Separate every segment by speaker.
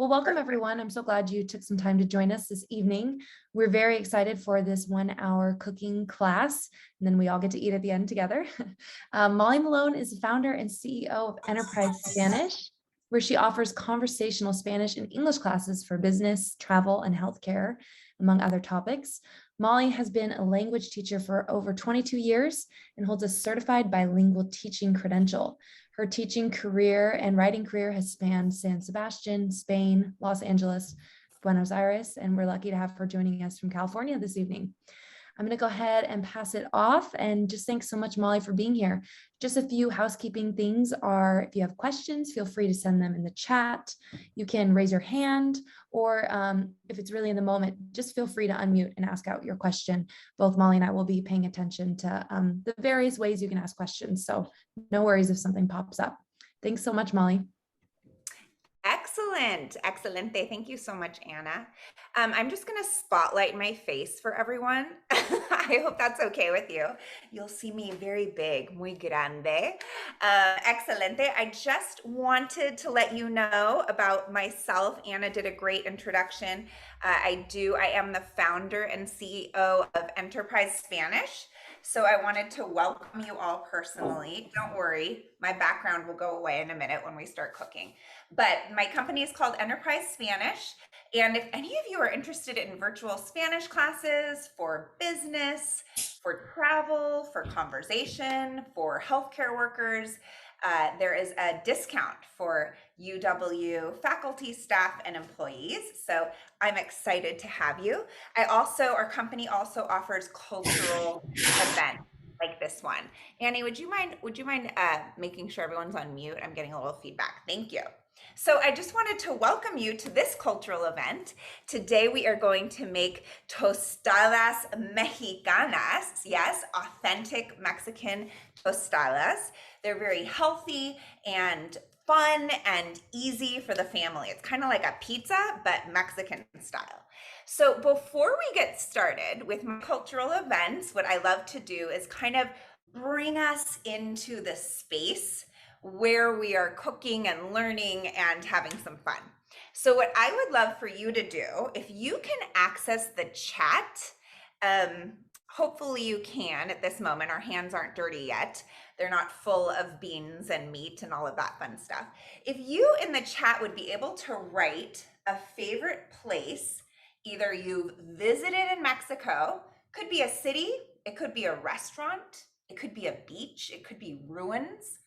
Speaker 1: Well, welcome everyone. I'm so glad you took some time to join us this evening. We're very excited for this 1 hour cooking class, and then we all get to eat at the end together. Molly Malone is the founder and CEO of Enterprise Spanish, where she offers conversational Spanish and English classes for business, travel, and healthcare, among other topics. Molly has been a language teacher for over 22 years and holds a certified bilingual teaching credential. Her teaching career and writing career has spanned San Sebastian, Spain, Los Angeles, Buenos Aires, and we're lucky to have her joining us from California this evening. I'm going to go ahead and pass it off, and just thanks so much, Molly, for being here. Just a few housekeeping things are, if you have questions, feel free to send them in the chat. You can raise your hand, or if it's really in the moment, just feel free to unmute and ask out your question. Both Molly and I will be paying attention to the various ways you can ask questions, so no worries if something pops up. Thanks so much, Molly.
Speaker 2: Excellent. Excelente. Thank you so much, Anna. I'm just going to spotlight my face for everyone. I hope that's okay with you. You'll see me very big, muy grande. Excelente. I just wanted to let you know about myself. Anna did a great introduction. I am the founder and CEO of Enterprise Spanish. So I wanted to welcome you all personally. Don't worry, my background will go away in a minute when we start cooking. But my company is called Enterprise Spanish. And if any of you are interested in virtual Spanish classes for business, for travel, for conversation, for healthcare workers, there is a discount for UW faculty, staff, and employees. So I'm excited to have you. Our company also offers cultural events like this one. Annie, would you mind making sure everyone's on mute? I'm getting a little feedback. Thank you. So I just wanted to welcome you to this cultural event. Today we are going to make tostadas mexicanas. Yes, authentic Mexican tostadas. They're very healthy and fun and easy for the family. It's kind of like a pizza, but Mexican style. So before we get started with my cultural events, what I love to do is kind of bring us into the space where we are cooking and learning and having some fun. So what I would love for you to do, if you can access the chat, hopefully you can at this moment. Our hands aren't dirty yet. They're not full of beans and meat and all of that fun stuff. If you in the chat would be able to write a favorite place, either you've visited in Mexico, could be a city, it could be a restaurant, it could be a beach, it could be ruins,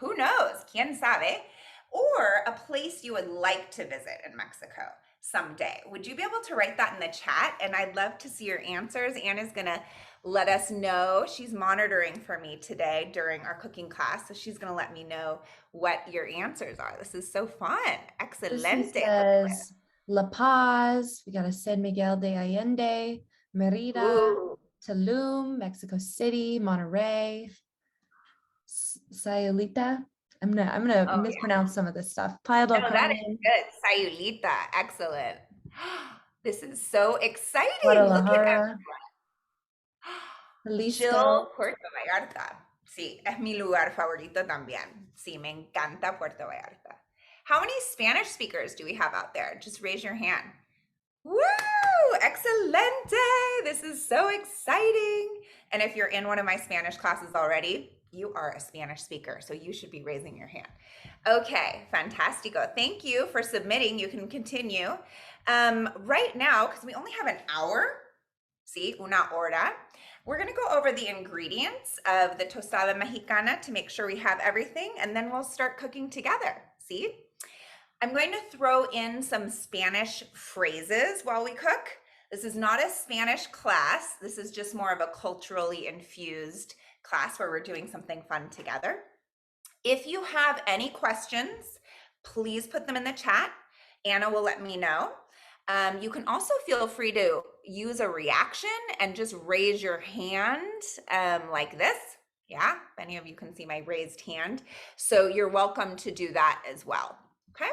Speaker 2: who knows, quién sabe, or a place you would like to visit in Mexico someday. Would you be able to write that in the chat? And I'd love to see your answers. Anna's gonna let us know. She's monitoring for me today during our cooking class, so she's gonna let me know what your answers are. This is so fun. Excelente.
Speaker 1: Says La Paz, we got a San Miguel de Allende, Merida, Tulum, Mexico City, Monterrey, Sayulita. I'm gonna mispronounce some of this stuff. Playa del Carmen.
Speaker 2: That is good. Sayulita. Excellent. This is so exciting.
Speaker 1: Guadalajara.
Speaker 2: Jill, Puerto Vallarta. Sí, es mi lugar favorito también. Sí, me encanta Puerto Vallarta. How many Spanish speakers do we have out there? Just raise your hand. Woo! Excelente! This is so exciting. And if you're in one of my Spanish classes already, you are a Spanish speaker, so you should be raising your hand. Okay, fantastico. Thank you for submitting. You can continue. Right now, because we only have an hour, una hora, we're gonna go over the ingredients of the tostada mexicana to make sure we have everything, and then we'll start cooking together, I'm going to throw in some Spanish phrases while we cook. This is not a Spanish class. This is just more of a culturally infused class where we're doing something fun together. If you have any questions, please put them in the chat. Anna will let me know. You can also feel free to use a reaction and just raise your hand like this. Yeah, if any of you can see my raised hand. So you're welcome to do that as well, okay?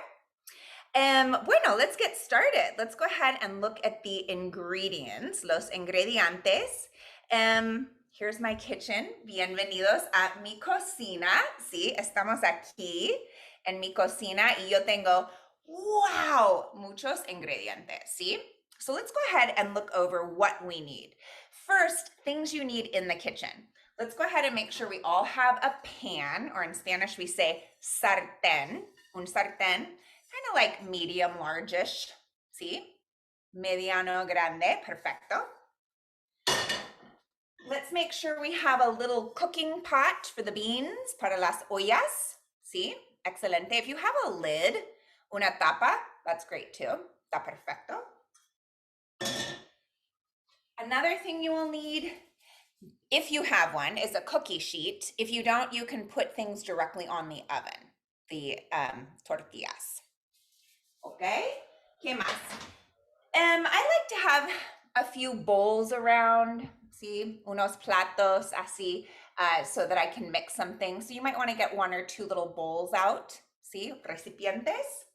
Speaker 2: Bueno, let's get started. Let's go ahead and look at the ingredients, los ingredientes. Here's my kitchen. Bienvenidos a mi cocina. Sí, estamos aquí en mi cocina y yo tengo Wow, muchos ingredientes, see? So let's go ahead and look over what we need. First, things you need in the kitchen. Let's go ahead and make sure we all have a pan, or in Spanish we say sartén, un sartén, kind of like medium, largish, see? Mediano, grande, perfecto. Let's make sure we have a little cooking pot for the beans, para las ollas, see? Excelente. If you have a lid, una tapa, that's great too. Está perfecto. Another thing you will need, if you have one, is a cookie sheet. If you don't, you can put things directly on the oven, the tortillas. Okay, ¿qué más? I like to have a few bowls around, see, unos platos así, so that I can mix some things. So you might want to get one or two little bowls out, see, recipientes.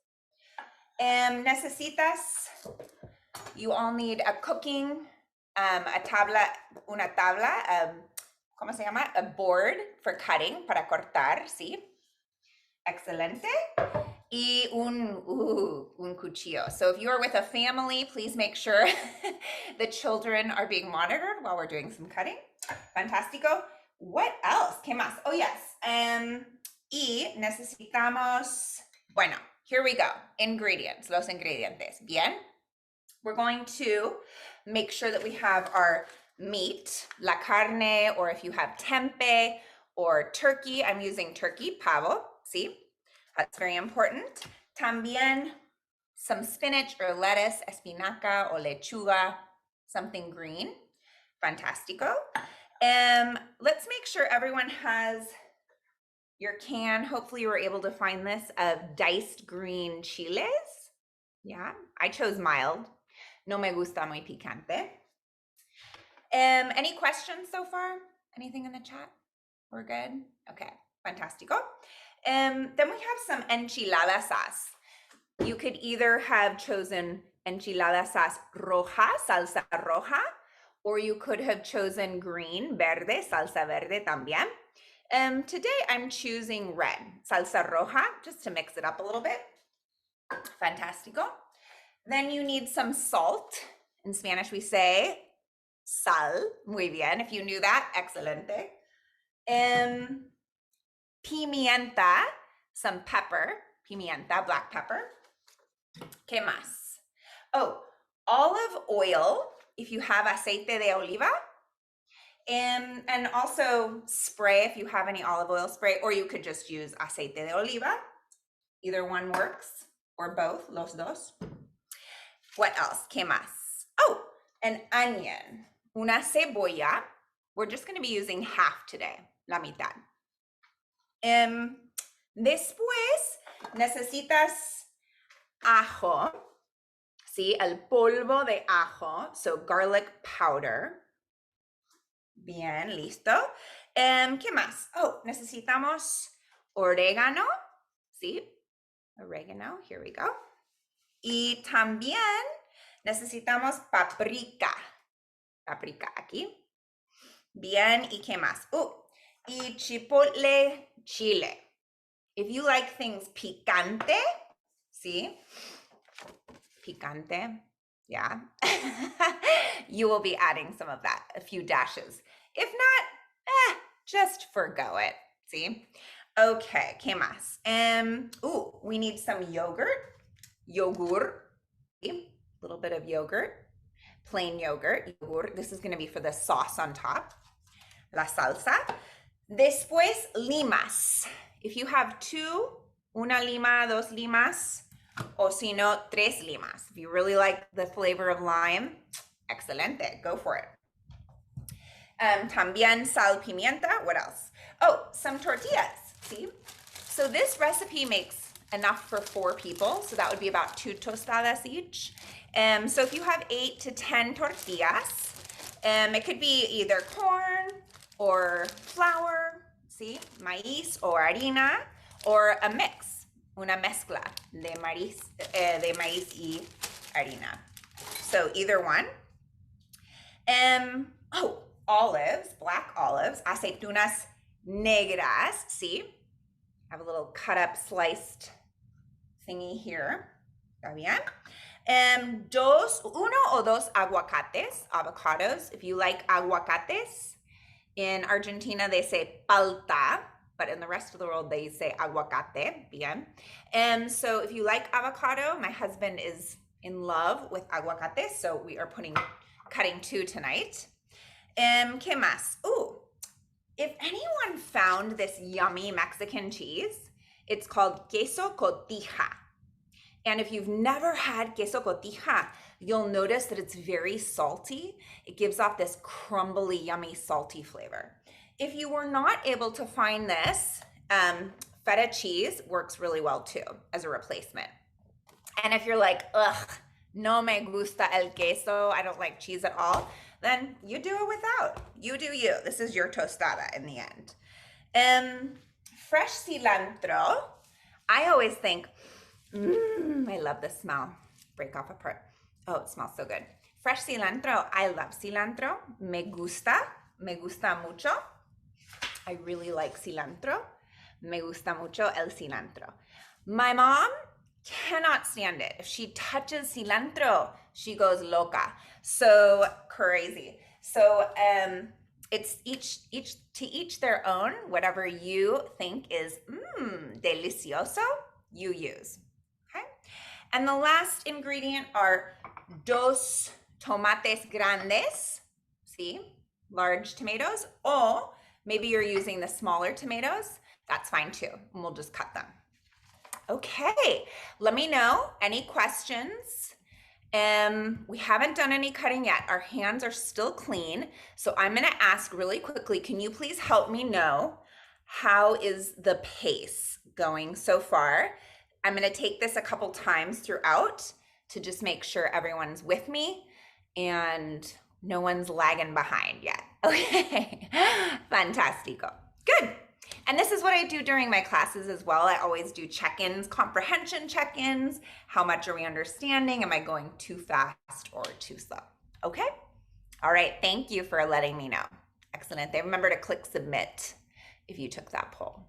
Speaker 2: Necesitas, you all need a cooking, a tabla, una tabla, ¿cómo se llama? A board for cutting, para cortar, ¿sí? Excelente. Y un cuchillo. So if you are with a family, please make sure the children are being monitored while we're doing some cutting. Fantástico. What else? ¿Qué más? Oh, yes. Y necesitamos, bueno, here we go. Ingredients, los ingredientes. Bien. We're going to make sure that we have our meat, la carne, or if you have tempeh or turkey, I'm using turkey, pavo, see? That's very important. También some spinach or lettuce, espinaca or lechuga, something green. Fantastico. Let's make sure everyone has your can. Hopefully you were able to find this, of diced green chiles. Yeah, I chose mild. No me gusta muy picante. Any questions so far? Anything in the chat? We're good? Okay, fantastico. Then we have some enchilada sauce. You could either have chosen enchilada sauce roja, salsa roja, or you could have chosen green, verde, salsa verde también. Today I'm choosing red, salsa roja, just to mix it up a little bit. Fantastico. Then you need some salt. In Spanish we say sal. Muy bien. If you knew that, excelente. Pimienta, some pepper, pimienta, black pepper. ¿Qué más? Oh, olive oil, if you have aceite de oliva. And also spray, if you have any olive oil spray, or you could just use aceite de oliva. Either one works, or both, los dos. What else? ¿Qué más? Oh, an onion, una cebolla. We're just going to be using half today, la mitad. Después necesitas ajo, ¿sí? El polvo de ajo, so garlic powder. Bien, listo. ¿Qué más? Oh, necesitamos orégano, ¿sí? Oregano, here we go. Y también necesitamos paprika. Paprika aquí. Bien, ¿y qué más? Y chipotle chile. If you like things picante, ¿sí? Picante, yeah. You will be adding some of that, a few dashes. If not, just forgo it, ¿sí? Okay, ¿qué más? We need some yogurt. Yogur, a little bit of yogurt, plain yogurt. This is going to be for the sauce on top, la salsa. Después, limas. If you have two, una lima, dos limas, o si no, tres limas. If you really like the flavor of lime, excelente, go for it. También sal, pimienta. What else? Oh, some tortillas, see? So this recipe makes enough for 4 people, so that would be about 2 tostadas each. So if you have 8 to 10 tortillas, it could be either corn or flour, see, maíz or harina, or a mix, una mezcla de maíz y harina. So either one. Olives, black olives, aceitunas negras, see? I have a little cut up sliced thingy here. ¿Está bien? Uno o dos aguacates, avocados. If you like aguacates, in Argentina they say palta, but in the rest of the world they say aguacate. Bien. So if you like avocado, my husband is in love with aguacate, so we are cutting 2 tonight. ¿Qué más? Ooh, if anyone found this yummy Mexican cheese, it's called queso cotija. And if you've never had queso cotija, you'll notice that it's very salty. It gives off this crumbly, yummy, salty flavor. If you were not able to find this, feta cheese works really well too as a replacement. And if you're like, ugh, no me gusta el queso, I don't like cheese at all, then you do it without. You do you. This is your tostada in the end. Fresh cilantro. I always think, I love the smell. Break off a part. Oh, it smells so good. Fresh cilantro. I love cilantro. Me gusta mucho. I really like cilantro. Me gusta mucho el cilantro. My mom cannot stand it. If she touches cilantro, she goes loca. So crazy. So it's each their own. Whatever you think is delicioso, you use. Okay. And the last ingredient are dos tomates grandes. See, large tomatoes. Or maybe you're using the smaller tomatoes. That's fine too. And we'll just cut them. Okay, let me know any questions. We haven't done any cutting yet. Our hands are still clean. So I'm gonna ask really quickly, can you please help me know how is the pace going so far? I'm gonna take this a couple times throughout to just make sure everyone's with me and no one's lagging behind yet. Okay, fantastico. Good. And this is what I do during my classes as well. I always do check-ins, comprehension check-ins. How much are we understanding? Am I going too fast or too slow? Okay? All right, thank you for letting me know. Excellent. Remember to click submit if you took that poll.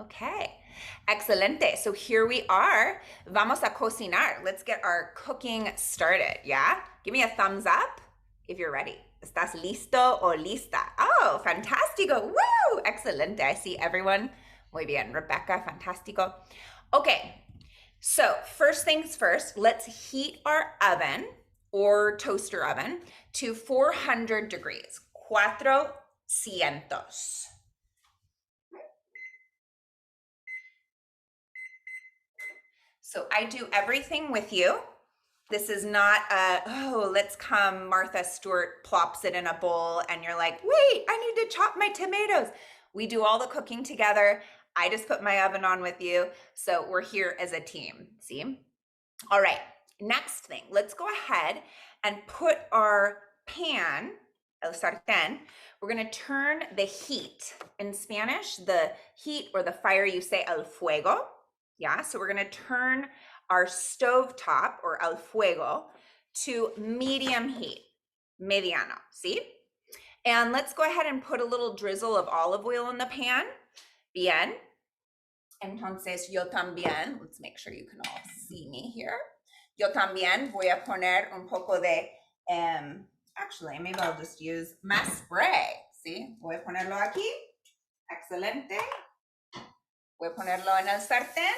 Speaker 2: Okay, excelente. So here we are. Vamos a cocinar. Let's get our cooking started, yeah? Give me a thumbs up if you're ready. ¿Estás listo o lista? Oh, fantástico. Woo! Excelente. I see everyone. Muy bien. Rebecca, fantástico. Okay, so first things first, let's heat our oven or toaster oven to 400 degrees. 400. So I do everything with you. This is not let's come, Martha Stewart plops it in a bowl and you're like, wait, I need to chop my tomatoes. We do all the cooking together. I just put my oven on with you. So we're here as a team, see? All right, next thing, let's go ahead and put our pan, el sartén, we're gonna turn the heat. In Spanish, the heat or the fire, you say el fuego. Yeah, so we're gonna turn our stove top or al fuego to medium heat, mediano, see? And let's go ahead and put a little drizzle of olive oil in the pan. Bien. Entonces yo también, let's make sure you can all see me here. Yo también voy a poner un poco de, actually, maybe I'll just use más spray, see? Voy a ponerlo aquí. Excelente. Voy a ponerlo en el sartén.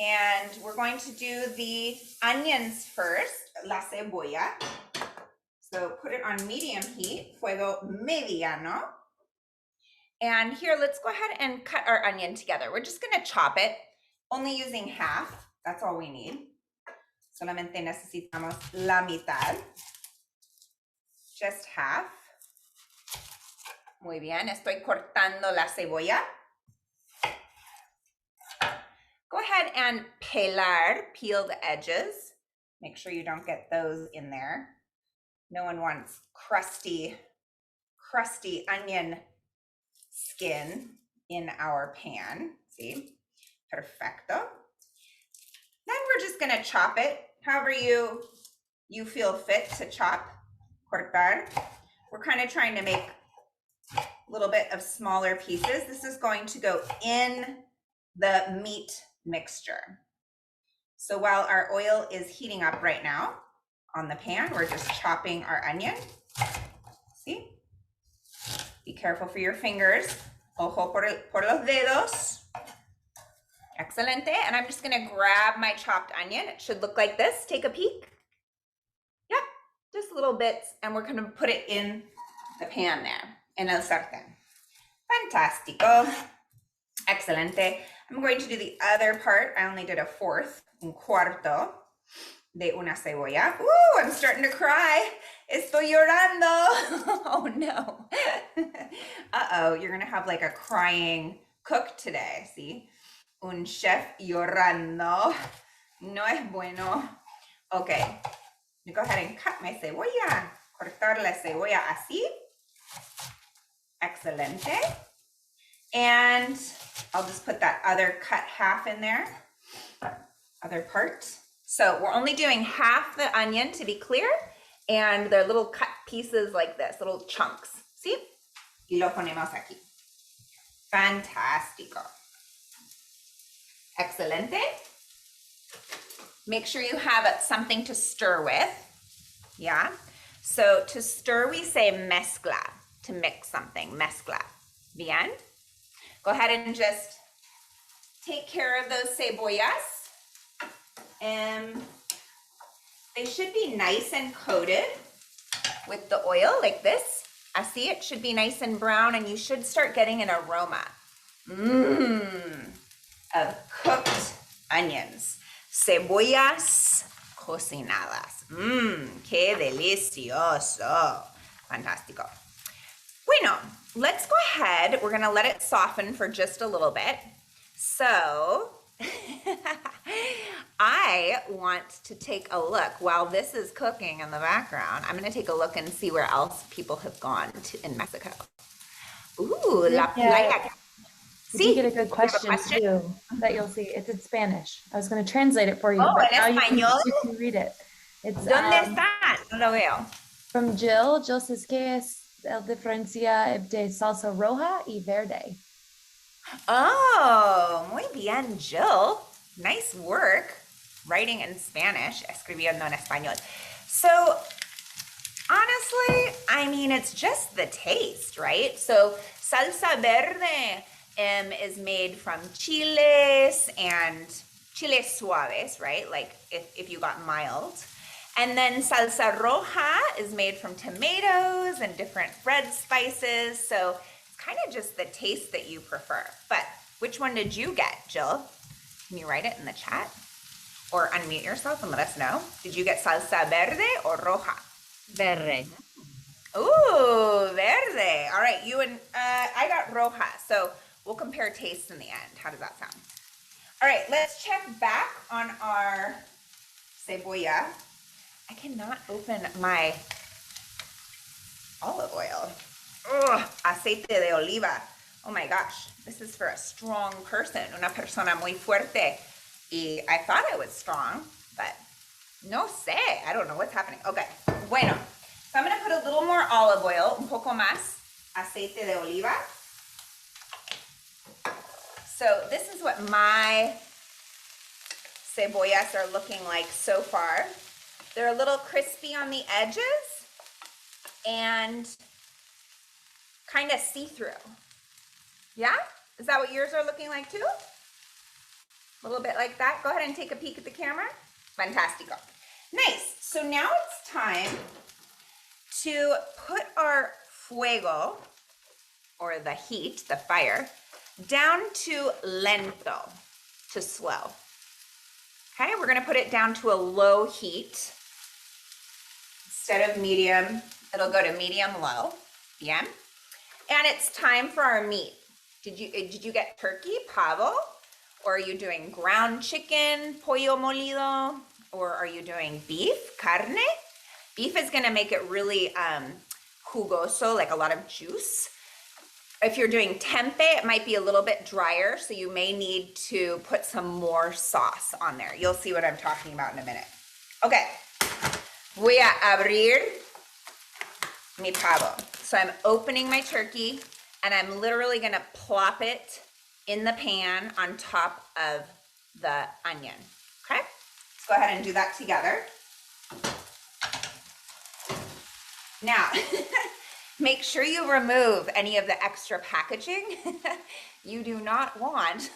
Speaker 2: And we're going to do the onions first, la cebolla. So put it on medium heat, fuego mediano. And here, let's go ahead and cut our onion together. We're just gonna chop it, only using half. That's all we need. Solamente necesitamos la mitad. Just half. Muy bien, estoy cortando la cebolla. Go ahead and peel the edges. Make sure you don't get those in there. No one wants crusty onion skin in our pan. See? Perfecto. Then we're just gonna chop it however you feel fit to chop, cortar. We're kind of trying to make a little bit of smaller pieces. This is going to go in the meat mixture. So while our oil is heating up right now on the pan, we're just chopping our onion. See? Be careful for your fingers. Ojo por los dedos. Excelente. And I'm just gonna grab my chopped onion. It should look like this. Take a peek. Yep, just little bits. And we're gonna put it in the pan there, en el sartén. Fantastico. Excelente. I'm going to do the other part. I only did a fourth, un cuarto de una cebolla. Ooh, I'm starting to cry. Estoy llorando. Oh no. Uh-oh, you're gonna have like a crying cook today, see? Un chef llorando. No es bueno. Okay, go ahead and cut my cebolla. Cortar la cebolla así. Excelente. And I'll just put that other cut half in there, other part. So we're only doing half the onion, to be clear, and they're little cut pieces like this, little chunks. See? Y lo ponemos aquí. Fantastico. Excelente. Make sure you have something to stir with. Yeah? So to stir, we say mezcla, to mix something, mezcla. Bien? Go ahead and just take care of those cebollas. They should be nice and coated with the oil like this. Así, it should be nice and brown, and you should start getting an aroma of cooked onions. Cebollas cocinadas. Qué delicioso. Fantástico. Bueno, let's go ahead. We're gonna let it soften for just a little bit. So I want to take a look while this is cooking in the background. I'm gonna take a look and see where else people have gone to in Mexico. Ooh, la playa.
Speaker 1: You get a good question too that you'll see. It's in Spanish. I was going to translate it for you,
Speaker 2: but
Speaker 1: now
Speaker 2: you
Speaker 1: can read it. It's
Speaker 2: ¿Dónde está? No lo veo.
Speaker 1: From Jill. Jill says que es el diferencia de salsa roja y verde.
Speaker 2: Oh, muy bien, Jill. Nice work writing in Spanish, escribiendo en español. So honestly, I mean, it's just the taste, right? So salsa verde is made from chiles and chiles suaves, right? Like if you got mild. And then salsa roja is made from tomatoes and different red spices. So it's kind of just the taste that you prefer. But which one did you get, Jill? Can you write it in the chat? Or unmute yourself and let us know. Did you get salsa verde or roja?
Speaker 3: Verde.
Speaker 2: Ooh, verde. All right, you and I got roja. So we'll compare tastes in the end. How does that sound? All right, let's check back on our cebolla. I cannot open my olive oil. Ugh, aceite de oliva. Oh my gosh, this is for a strong person, una persona muy fuerte. Y I thought it was strong, but no sé. I don't know what's happening. Okay, bueno. So I'm gonna put a little more olive oil, un poco más aceite de oliva. So this is what my cebollas are looking like so far. They're a little crispy on the edges and kind of see-through. Yeah? Is that what yours are looking like too? A little bit like that. Go ahead and take a peek at the camera. Fantastico. Nice. So now it's time to put our fuego, or the heat, the fire, down to lento, to slow. Okay, we're gonna put it down to a low heat. Instead of medium, it'll go to medium-low. Bien. And it's time for our meat. Did you get turkey, pavo? Or are you doing ground chicken, pollo molido? Or are you doing beef, carne? Beef is gonna make it really jugoso, like a lot of juice. If you're doing tempeh, it might be a little bit drier, so you may need to put some more sauce on there. You'll see what I'm talking about in a minute. Okay, voy a abrir mi pavo. So I'm opening my turkey, and I'm literally gonna plop it in the pan on top of the onion, okay? Let's go ahead and do that together. Now, make sure you remove any of the extra packaging. You do not want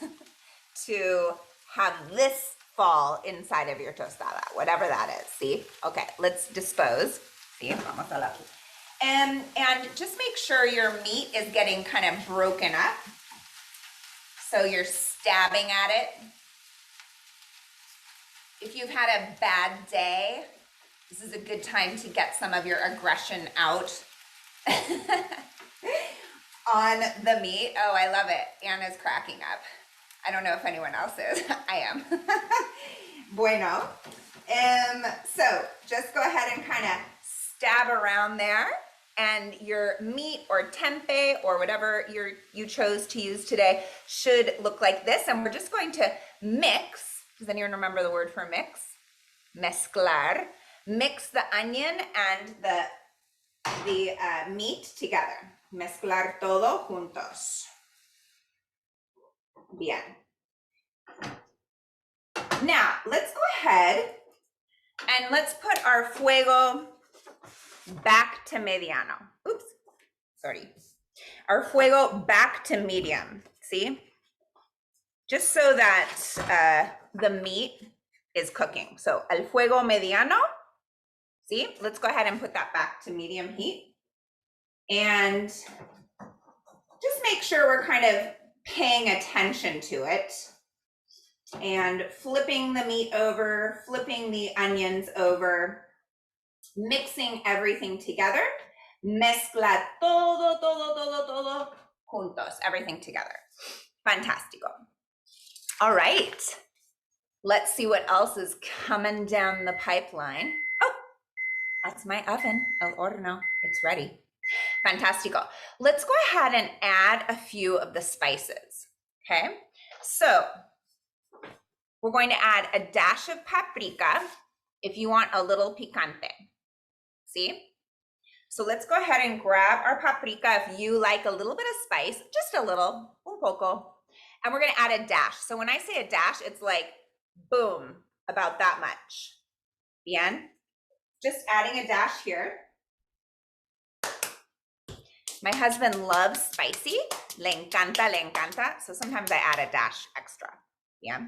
Speaker 2: to have this fall inside of your tostada, whatever that is. See? Okay, let's dispose. See? Vamos a la. And just make sure your meat is getting kind of broken up. So you're stabbing at it. If you've had a bad day, this is a good time to get some of your aggression out on the meat. Oh, I love it. Anna's cracking up. I don't know if anyone else is. I am. Bueno. So just go ahead and kind of stab around there, and your meat or tempeh or whatever you chose to use today should look like this. And we're just going to mix. Does anyone remember the word for mix? Mezclar. Mix the onion and the meat together. Mezclar todo juntos. Bien. Now, let's go ahead and let's put our fuego back to mediano. Oops, sorry. Our fuego back to medium, see? Just so that the meat is cooking. So, el fuego mediano, see? Let's go ahead and put that back to medium heat. And just make sure we're kind of paying attention to it and flipping the meat over, flipping the onions over, mixing everything together. Mezcla todo juntos, everything together. Fantastico. All right, let's see what else is coming down the pipeline. Oh, that's my oven, el horno, it's ready. Fantastico. Let's go ahead and add a few of the spices, okay? So we're going to add a dash of paprika if you want a little picante, see? So let's go ahead and grab our paprika if you like a little bit of spice, just a little, un poco, and we're gonna add a dash. So when I say a dash, it's like, boom, about that much. Bien? Just adding a dash here. My husband loves spicy. Le encanta, le encanta. So sometimes I add a dash extra. Yeah.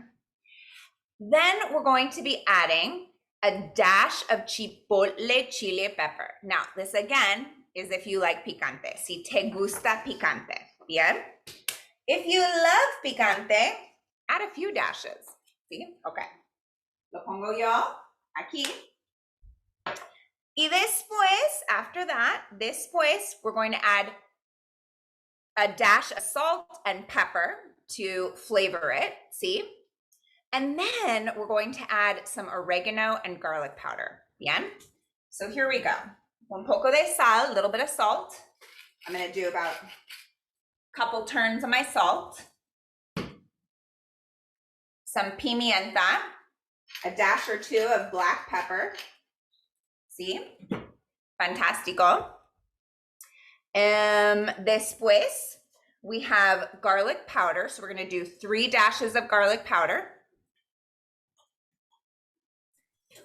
Speaker 2: Then we're going to be adding a dash of chipotle chile pepper. Now, this again is if you like picante. Si te gusta picante. Bien. If you love picante, add a few dashes. See? Okay. Lo pongo yo aquí. Y después, after that, we're going to add a dash of salt and pepper to flavor it, see? And then we're going to add some oregano and garlic powder, bien? So here we go. Un poco de sal, a little bit of salt. I'm gonna do about a couple turns of my salt. Some pimienta, a dash or two of black pepper. See? Fantastico. Después, we have garlic powder. So we're going to do 3 dashes of garlic powder.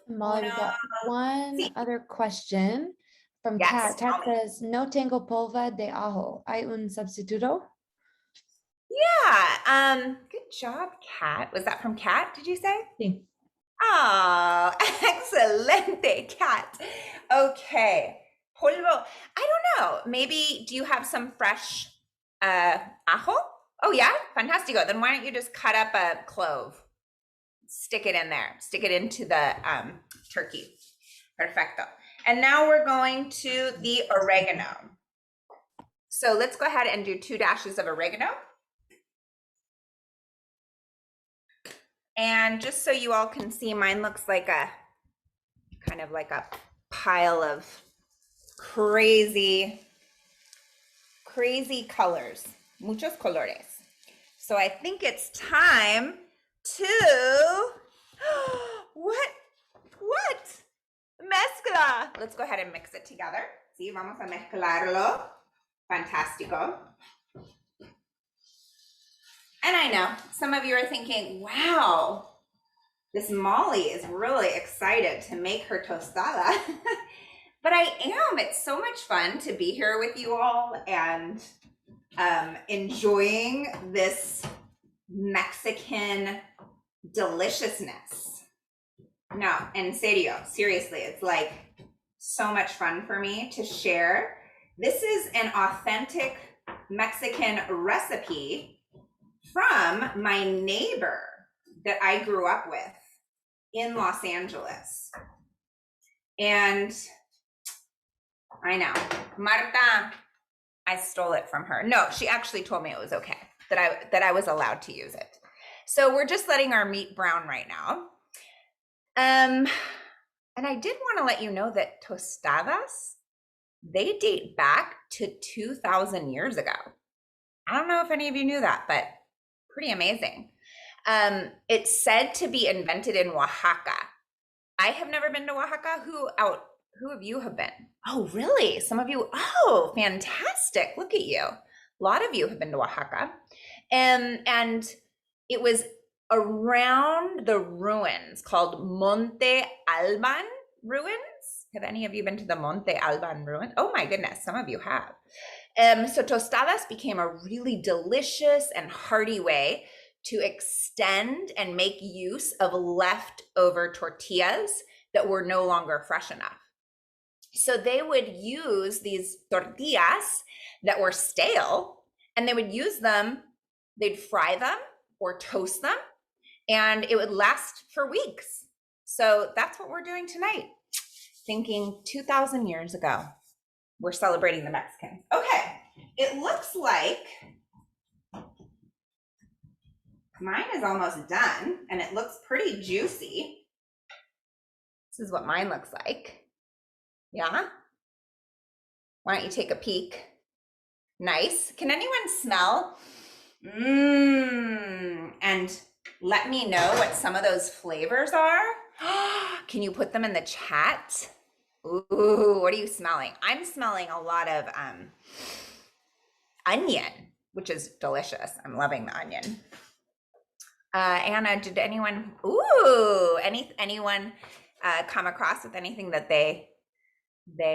Speaker 1: Molly, we got one other question from
Speaker 2: Yes,
Speaker 1: Kat. Kat says, no tengo polva de ajo. ¿Hay un sustituto?
Speaker 2: Yeah. Good job, Kat. Was that from Kat, did you say?
Speaker 1: Sí.
Speaker 2: Oh, excelente, Kat. Okay. Polvo. I don't know. Maybe, do you have some fresh ajo? Oh, yeah? Fantastico. Then why don't you just cut up a clove? Stick it in there. Stick it into the turkey. Perfecto. And now we're going to the oregano. So let's go ahead and do 2 dashes of oregano. And just so you all can see, mine looks like a kind of like a pile of crazy colors, muchos colores. So I think it's time to, what? Mezcla. Let's go ahead and mix it together. Sí, vamos a mezclarlo. Fantastico. And I know some of you are thinking, wow, This Molly is really excited to make her tostada. But I am. It's so much fun to be here with you all and enjoying this Mexican deliciousness. No, en serio, seriously, it's like so much fun for me to share. This is an authentic Mexican recipe from my neighbor that I grew up with in Los Angeles. And I know, Marta, I stole it from her. No, she actually told me it was okay, that I was allowed to use it. So we're just letting our meat brown right now. And I did want to let you know that tostadas, they date back to 2,000 years ago. I don't know if any of you knew that, but pretty amazing. It's said to be invented in Oaxaca. I have never been to Oaxaca. Who of you have been? Oh, really? Some of you? Oh, fantastic. Look at you. A lot of you have been to Oaxaca. And it was around the ruins called Monte Alban ruins. Have any of you been to the Monte Alban ruins? Oh my goodness, some of you have. So tostadas became a really delicious and hearty way to extend and make use of leftover tortillas that were no longer fresh enough. So they would use these tortillas that were stale, and they would use them, they'd fry them or toast them, and it would last for weeks. So that's what we're doing tonight. Thinking 2,000 years ago, we're celebrating the Mexicans. Okay, it looks like mine is almost done, and it looks pretty juicy. This is what mine looks like. Yeah? Why don't you take a peek? Nice. Can anyone smell? And let me know what some of those flavors are. Can you put them in the chat? Ooh, what are you smelling? I'm smelling a lot of onion, which is delicious. I'm loving the onion. Anna, did anyone come across with anything that they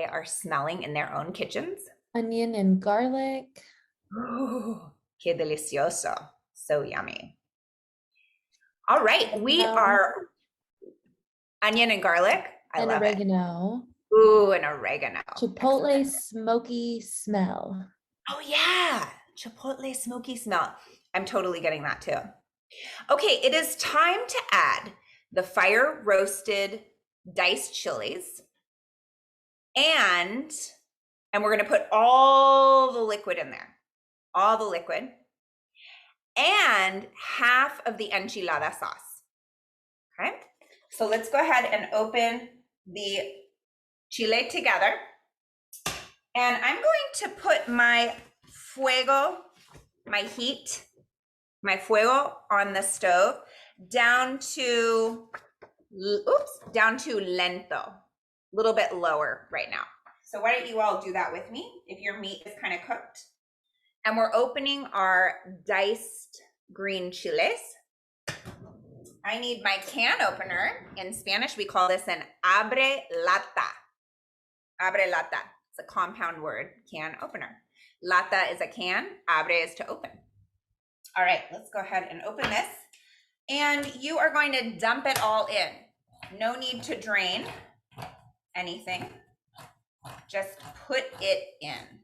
Speaker 2: are smelling in their own kitchens?
Speaker 1: Onion and garlic.
Speaker 2: Ooh, que delicioso. So yummy. All right, we are onion and garlic. I love
Speaker 1: oregano.
Speaker 2: It. Ooh, and oregano.
Speaker 1: Chipotle
Speaker 2: Excellent.
Speaker 1: smoky smell.
Speaker 2: Oh yeah, chipotle smoky smell. I'm totally getting that too. Okay, it is time to add the fire roasted diced chilies, and we're going to put all the liquid in there, all the liquid, and half of the enchilada sauce. Okay, so let's go ahead and open the chile together, and I'm going to put my fuego on the stove down to lento, a little bit lower right now. So why don't you all do that with me if your meat is kind of cooked. And we're opening our diced green chiles. I need my can opener. In Spanish, we call this an abre lata. Abre lata. It's a compound word, can opener. Lata is a can, abre is to open. All right, let's go ahead and open this. And you are going to dump it all in. No need to drain anything. Just put it in.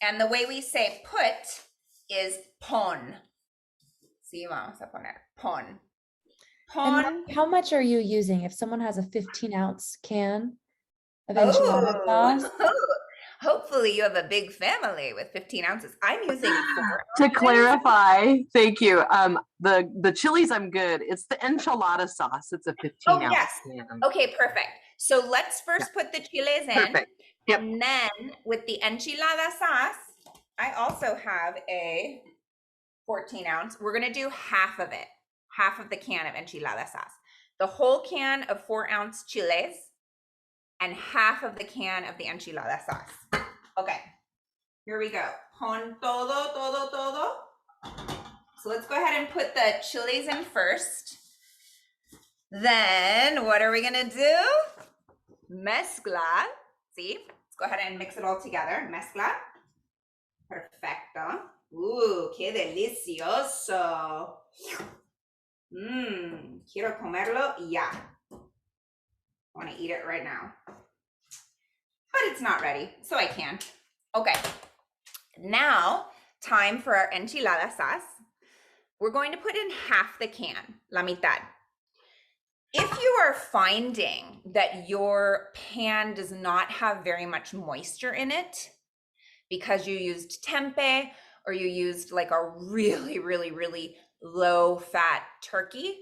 Speaker 2: And the way we say put is pon. Sí, vamos a poner pon. Pon.
Speaker 1: How much are you using? If someone has a 15-ounce can of enchilada sauce.
Speaker 2: Hopefully you have a big family with 15 ounces. I'm using 4 ounces.
Speaker 3: To clarify, thank you. The chilies, I'm good. It's the enchilada sauce. It's a 15-ounce can.
Speaker 2: Okay, perfect. So let's first put the chiles in.
Speaker 3: Perfect. Yep.
Speaker 2: And then with the enchilada sauce, I also have a 14-ounce. We're going to do half of it, half of the can of enchilada sauce. The whole can of 4-ounce chiles and half of the can of the enchilada sauce. Okay, here we go. Pon todo. So let's go ahead and put the chilies in first. Then what are we gonna do? Mezcla. See, let's go ahead and mix it all together. Mezcla. Perfecto. Qué delicioso. Quiero comerlo ya. I want to eat it right now. But it's not ready, so I can't. Okay. Now, time for our enchilada sauce. We're going to put in half the can, la mitad. If you are finding that your pan does not have very much moisture in it because you used tempeh or you used like a really, really, really low fat turkey,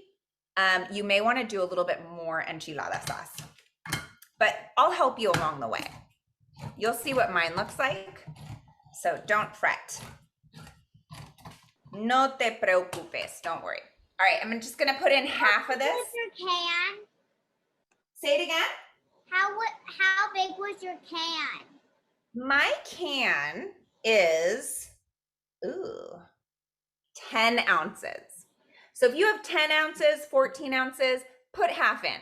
Speaker 2: you may want to do a little bit more enchilada sauce. But I'll help you along the way. You'll see what mine looks like, so don't fret. No te preocupes, don't worry. All right, I'm just gonna put in half of this.
Speaker 4: How big was your can?
Speaker 2: Say it again.
Speaker 4: How big was your can?
Speaker 2: My can is 10 ounces. So if you have 10 ounces, 14 ounces, put half in.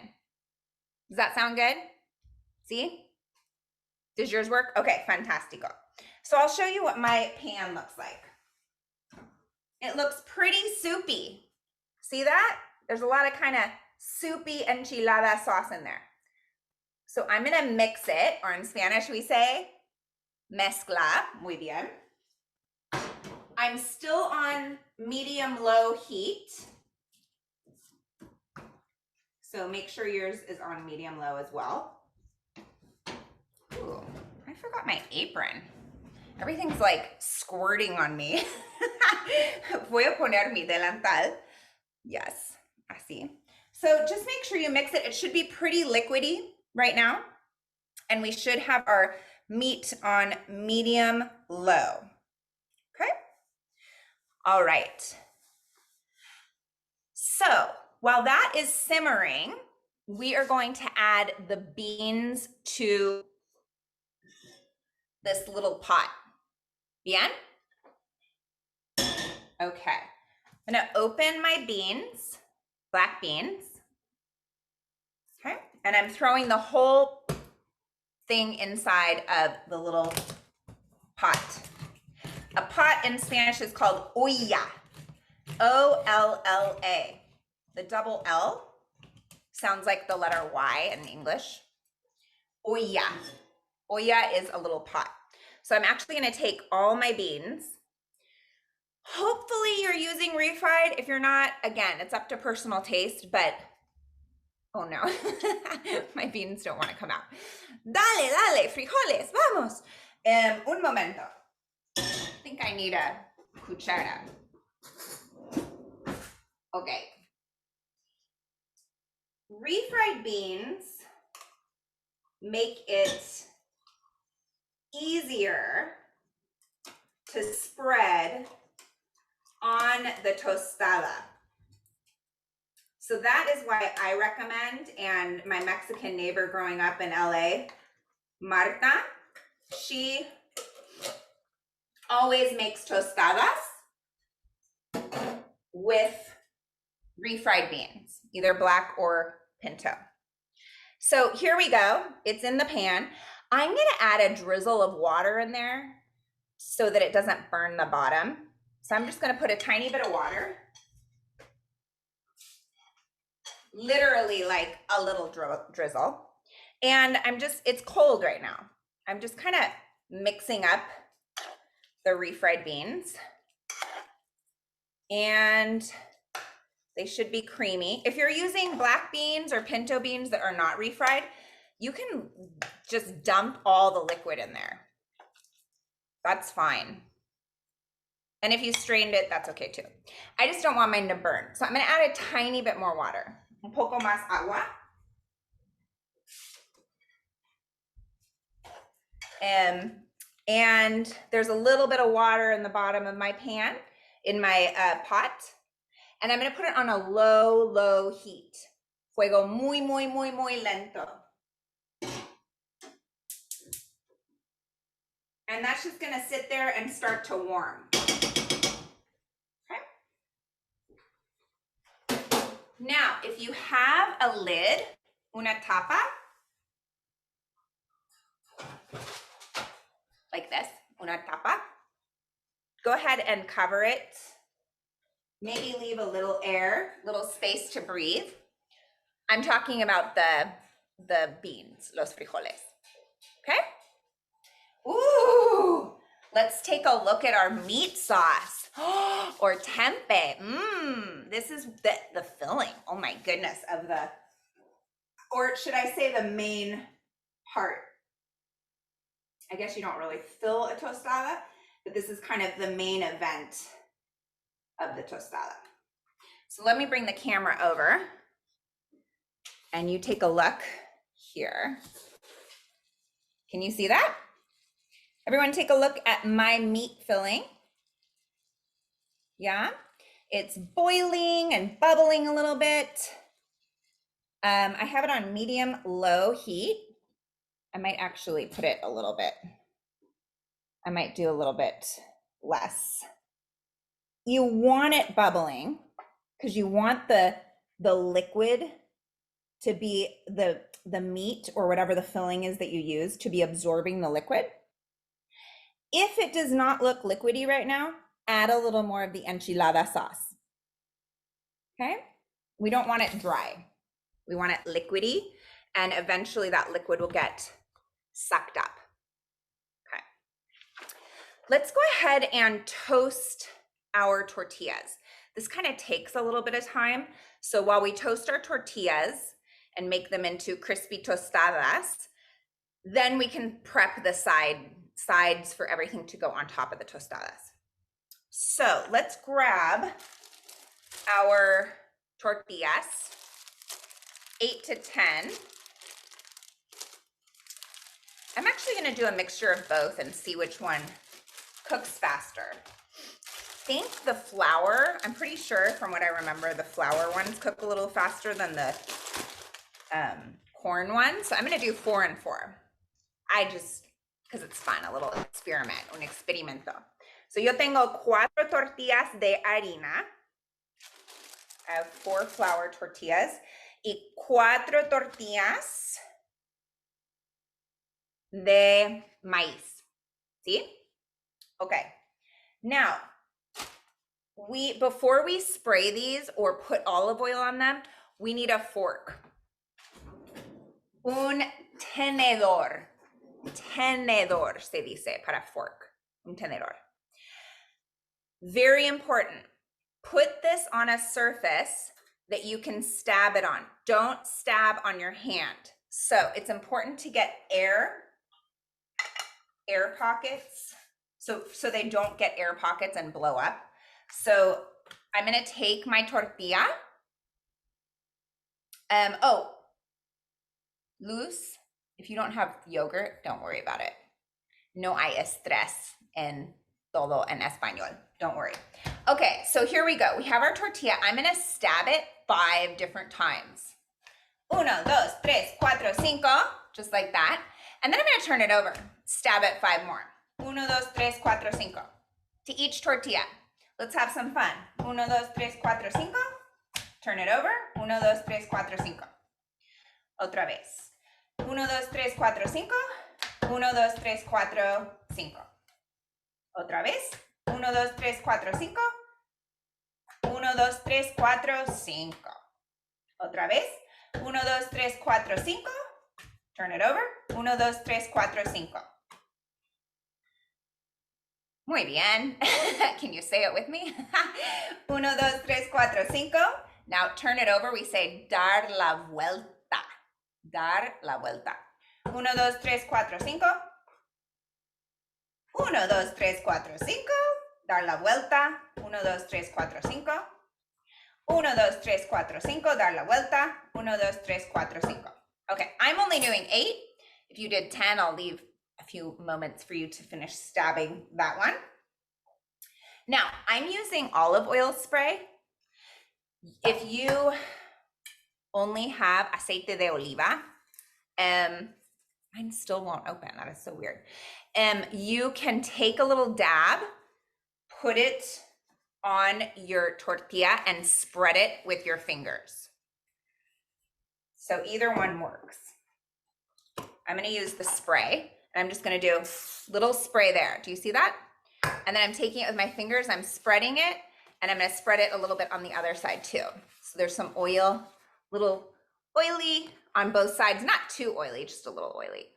Speaker 2: Does that sound good? See? Does yours work? Okay, fantastico. So I'll show you what my pan looks like. It looks pretty soupy. See that? There's a lot of kind of soupy enchilada sauce in there. So I'm gonna mix it, or in Spanish we say mezcla. Muy bien. I'm still on medium-low heat. So make sure yours is on medium-low as well. Ooh, I forgot my apron. Everything's like squirting on me. Voy a poner mi delantal. Yes, así. So just make sure you mix it. It should be pretty liquidy right now. And we should have our meat on medium-low. Okay? All right. So while that is simmering, we are going to add the beans to this little pot. Bien? Okay. I'm gonna open my beans, black beans. Okay. And I'm throwing the whole thing inside of the little pot. A pot in Spanish is called olla. O-L-L-A. The double L sounds like the letter Y in English. Olla. Olla is a little pot. So I'm actually gonna take all my beans. Hopefully you're using refried. If you're not, again, it's up to personal taste, but oh no, my beans don't want to come out. Dale, dale, frijoles, vamos. Un momento. I think I need a cuchara. Okay. Refried beans make it easier to spread on the tostada. So that is why I recommend, and my Mexican neighbor growing up in LA, Marta, she always makes tostadas with refried beans, either black or pinto. So here we go. It's in the pan. I'm going to add a drizzle of water in there so that it doesn't burn the bottom. So I'm just going to put a tiny bit of water. Literally like a little drizzle. And it's cold right now. I'm just kind of mixing up the refried beans. And they should be creamy. If you're using black beans or pinto beans that are not refried, you can just dump all the liquid in there. That's fine. And if you strained it, that's okay too. I just don't want mine to burn. So I'm gonna add a tiny bit more water. Un poco más agua. And there's a little bit of water in the bottom of my pan, in my pot. And I'm gonna put it on a low heat. Fuego muy, muy, muy, muy lento. And that's just gonna sit there and start to warm. Okay. Now, if you have a lid, una tapa, like this, una tapa, go ahead and cover it. Maybe leave a little air, little space to breathe. I'm talking about the beans, los frijoles, okay? Ooh, let's take a look at our meat sauce or tempeh. This is the filling, oh my goodness, of the, or should I say the main part? I guess you don't really fill a tostada, but this is kind of the main event of the tostada. So let me bring the camera over and you take a look here. Can you see that? Everyone take a look at my meat filling. Yeah, it's boiling and bubbling a little bit. I have it on medium low heat. I might actually put it a little bit. I might do a little bit less. You want it bubbling because you want the liquid to be the meat or whatever the filling is that you use to be absorbing the liquid. If it does not look liquidy right now, add a little more of the enchilada sauce. Okay? We don't want it dry. We want it liquidy, and eventually that liquid will get sucked up. Okay. Let's go ahead and toast our tortillas. This kind of takes a little bit of time. So while we toast our tortillas and make them into crispy tostadas, then we can prep the sides for everything to go on top of the tostadas. So let's grab our tortillas, 8 to 10. I'm actually going to do a mixture of both and see which one cooks faster. I think the flour, I'm pretty sure from what I remember, the flour ones cook a little faster than the corn ones. So I'm going to do 4 and 4. Because it's fun, a little experiment, un experimento. So yo tengo 4 tortillas de harina. I have 4 flour tortillas y 4 tortillas de maíz. See? Okay. Now, before we spray these or put olive oil on them, we need a fork. Un tenedor. Tenedor se dice para fork. Un tenedor. Very important. Put this on a surface that you can stab it on. Don't stab on your hand. So it's important to get air pockets so they don't get air pockets and blow up. So I'm going to take my tortilla. Luz, if you don't have yogurt, don't worry about it. No hay estrés en todo en español. Don't worry. Okay, so here we go. We have our tortilla. I'm going to stab it 5 different times. 1, 2, 3, 4, 5, just like that. And then I'm going to turn it over. Stab it 5 more. 1, 2, 3, 4, 5. To each tortilla. Let's have some fun. 1, 2, 3, 4, 5. Turn it over. 1, 2, 3, 4, 5. Otra vez. 1, 2, 3, 4, 5. 1, 2, 3, 4, 5. Otra vez. 1, 2, 3, 4, 5. 1, 2, 3, 4, 5. Otra vez. 1, 2, 3, 4, 5. Turn it over. 1, 2, 3, 4, 5. Muy bien. Can you say it with me? 1, 2, 3, 4, 5. Now turn it over. We say dar la vuelta. Dar la vuelta. 1, 2, 3, 4, 5. 1, 2, 3, 4, 5. Dar la vuelta. 1, 2, 3, 4, 5. 1, 2, 3, 4, 5. Dar la vuelta. 1, 2, 3, 4, 5. Okay, I'm only doing 8. If you did 10, I'll leave a few moments for you to finish stabbing that one. Now, I'm using olive oil spray. If you only have aceite de oliva, mine still won't open. That is so weird. You can take a little dab, put it on your tortilla and spread it with your fingers. So either one works. I'm going to use the spray, and I'm just going to do little spray there. Do you see that? And then I'm taking it with my fingers, I'm spreading it, and I'm going to spread it a little bit on the other side too. So there's some oil, little oily on both sides, not too oily, just a little oily.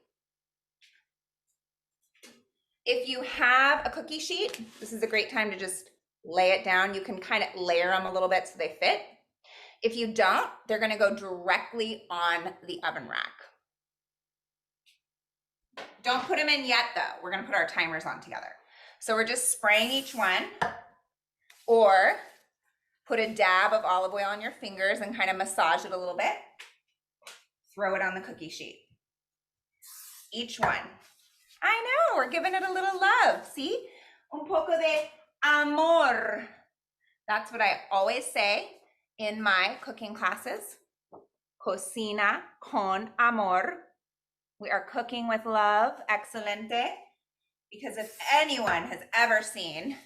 Speaker 2: If you have a cookie sheet, this is a great time to just lay it down. You can kind of layer them a little bit so they fit. If you don't, they're going to go directly on the oven rack. Don't put them in yet though. We're going to put our timers on together. So we're just spraying each one, or put a dab of olive oil on your fingers and kind of massage it a little bit. Throw it on the cookie sheet. Each one. I know, we're giving it a little love. See? Un poco de amor. That's what I always say in my cooking classes. Cocina con amor. We are cooking with love. Excelente. Because if anyone has ever seen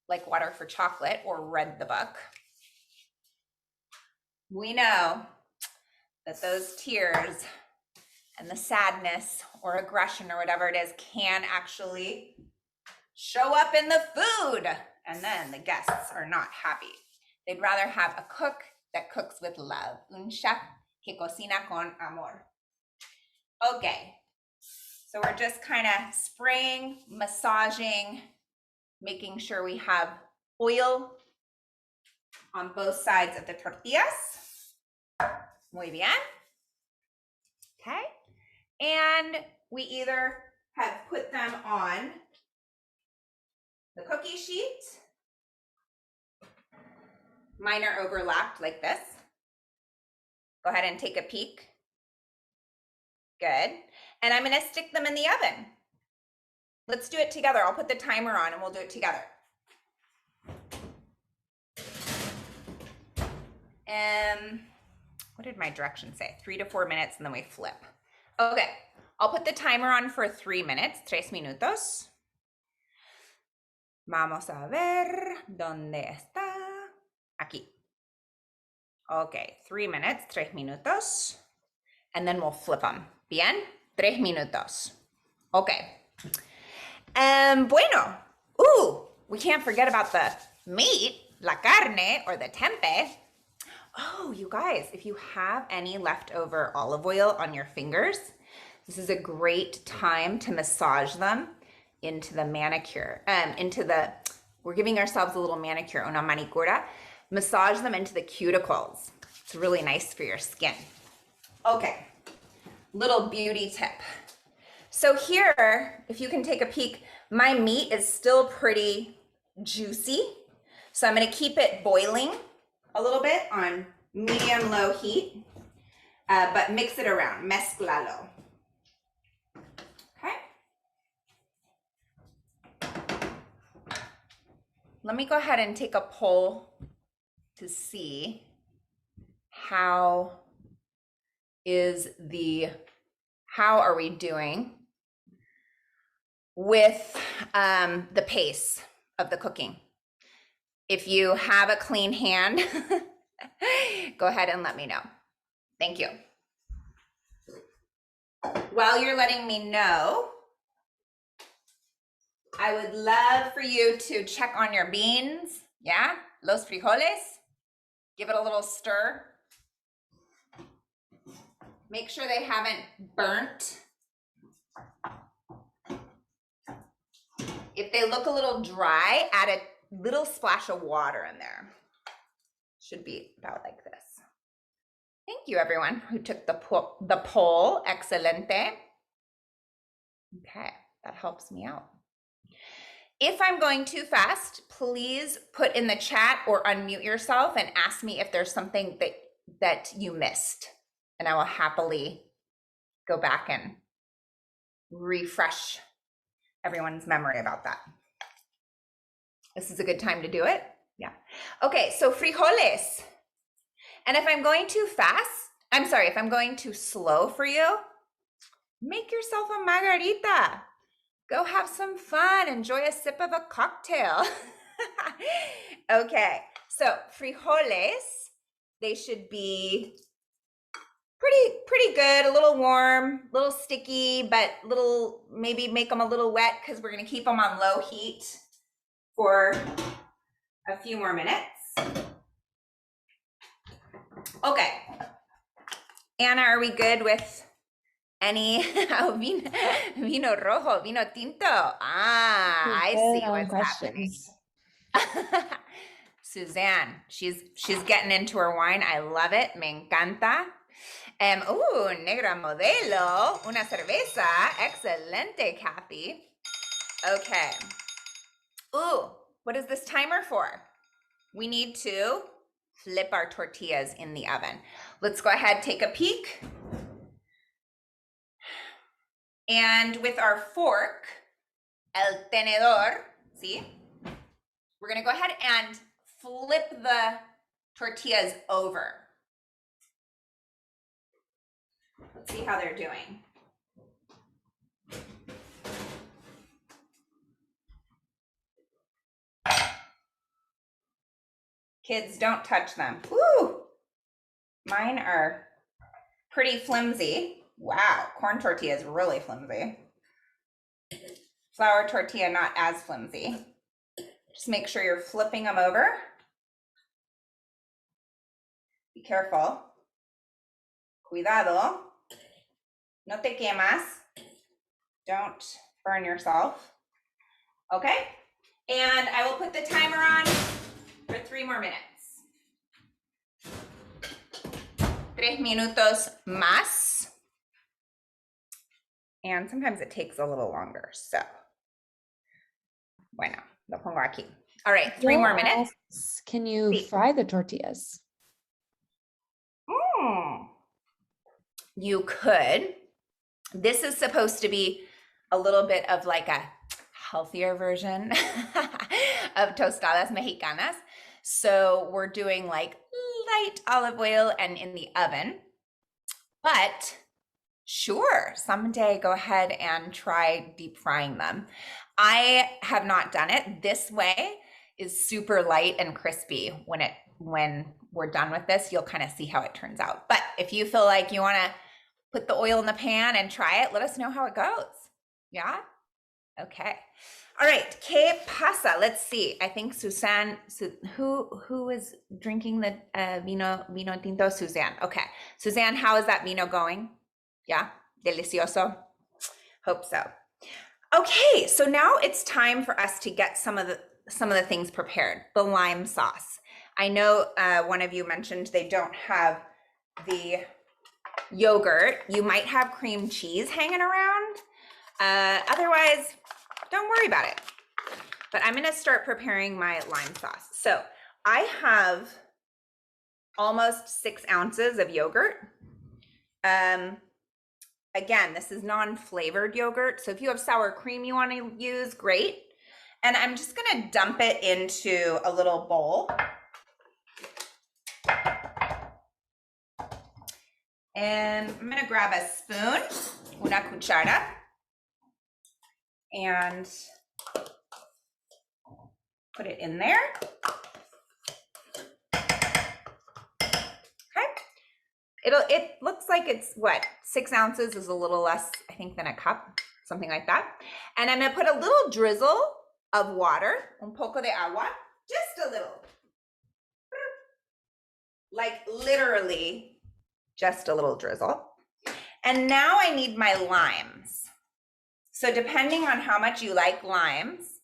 Speaker 2: Like Water for Chocolate or read the book, we know that those tears and the sadness or aggression or whatever it is can actually show up in the food, and then the guests are not happy. They'd rather have a cook that cooks with love. Un chef que cocina con amor. Okay, so we're just kind of spraying, massaging, making sure we have oil on both sides of the tortillas. Muy bien. Okay, and we either have put them on the cookie sheet. Mine are overlapped like this. Go ahead and take a peek. Good. And I'm going to stick them in the oven. Let's do it together. I'll put the timer on and we'll do it together. What did my directions say? 3 to 4 minutes, and then we flip. Okay, I'll put the timer on for 3 minutes, 3 minutos. Vamos a ver dónde está. Aquí. Okay, 3 minutes, 3 minutos. And then we'll flip them. Bien? 3 minutos. Okay. Bueno. Ooh, we can't forget about the meat, la carne, or the tempeh. Oh, you guys, if you have any leftover olive oil on your fingers, this is a great time to massage them into the manicure, we're giving ourselves a little manicure, una manicura. Massage them into the cuticles. It's really nice for your skin. Okay, little beauty tip. So here, if you can take a peek, my meat is still pretty juicy. So I'm gonna keep it boiling a little bit on medium-low heat, but mix it around, mezclalo. Okay. Let me go ahead and take a poll to see how are we doing with the pace of the cooking. If you have a clean hand, go ahead and let me know. Thank you. While you're letting me know, I would love for you to check on your beans. Yeah, los frijoles. Give it a little stir. Make sure they haven't burnt. If they look a little dry, add a little splash of water in there. Should be about like this. Thank you, everyone who took the poll. Excelente. Okay, that helps me out. If I'm going too fast, please put in the chat or unmute yourself and ask me if there's something that you missed, and I will happily go back and refresh everyone's memory about that. This is a good time to do it. Yeah. Okay, so frijoles. And if I'm going too fast, if I'm going too slow for you, make yourself a margarita. Go have some fun. Enjoy a sip of a cocktail. Okay, so frijoles, they should be pretty good, a little warm, a little sticky, but little, maybe make them a little wet because we're gonna keep them on low heat for a few more minutes. Okay, Anna, are we good with any vino rojo, vino tinto? Ah, I see
Speaker 1: Good on
Speaker 2: what's happening.
Speaker 1: questions.
Speaker 2: Suzanne, she's getting into her wine. I love it. Me encanta. Negra modelo, una cerveza. Excelente, Kathy. Okay. Ooh, what is this timer for? We need to flip our tortillas in the oven. Let's go ahead, take a peek. And with our fork, el tenedor, see? We're gonna go ahead and flip the tortillas over. Let's see how they're doing. Kids, don't touch them. Woo! Mine are pretty flimsy. Wow, corn tortilla is really flimsy. Flour tortilla, not as flimsy. Just make sure you're flipping them over. Be careful. Cuidado. No te quemas. Don't burn yourself. Okay? And I will put the timer on for 3 more minutes. 3 minutos más. And sometimes it takes a little longer. So, bueno, lo pongo aquí. All right, 3 more minutes.
Speaker 1: Can you fry the tortillas?
Speaker 2: You could. This is supposed to be a little bit of like a healthier version of tostadas mexicanas. So we're doing like light olive oil and in the oven. But sure, someday go ahead and try deep frying them. I have not done it. This way is super light and crispy. When we're done with this, you'll kind of see how it turns out. But if you feel like you want to put the oil in the pan and try it, let us know how it goes. Yeah? Okay. All right. ¿Qué pasa? Let's see. I think Suzanne, who is drinking the vino tinto? Suzanne. Okay. Suzanne, how is that vino going? Yeah? Delicioso? Hope so. Okay. So now it's time for us to get some of the things prepared. The lime sauce. I know one of you mentioned they don't have the yogurt. You might have cream cheese hanging around. Otherwise, don't worry about it. But I'm gonna start preparing my lime sauce. So I have almost 6 ounces of yogurt. Again, this is non-flavored yogurt. So if you have sour cream you want to use, great. And I'm just gonna dump it into a little bowl. And I'm gonna grab a spoon, una cuchara, and put it in there. Okay. It looks like it's what, 6 ounces is a little less, I think, than a cup, something like that. And I'm gonna put a little drizzle of water, un poco de agua, just a little. Like literally just a little drizzle. And now I need my limes. So depending on how much you like limes,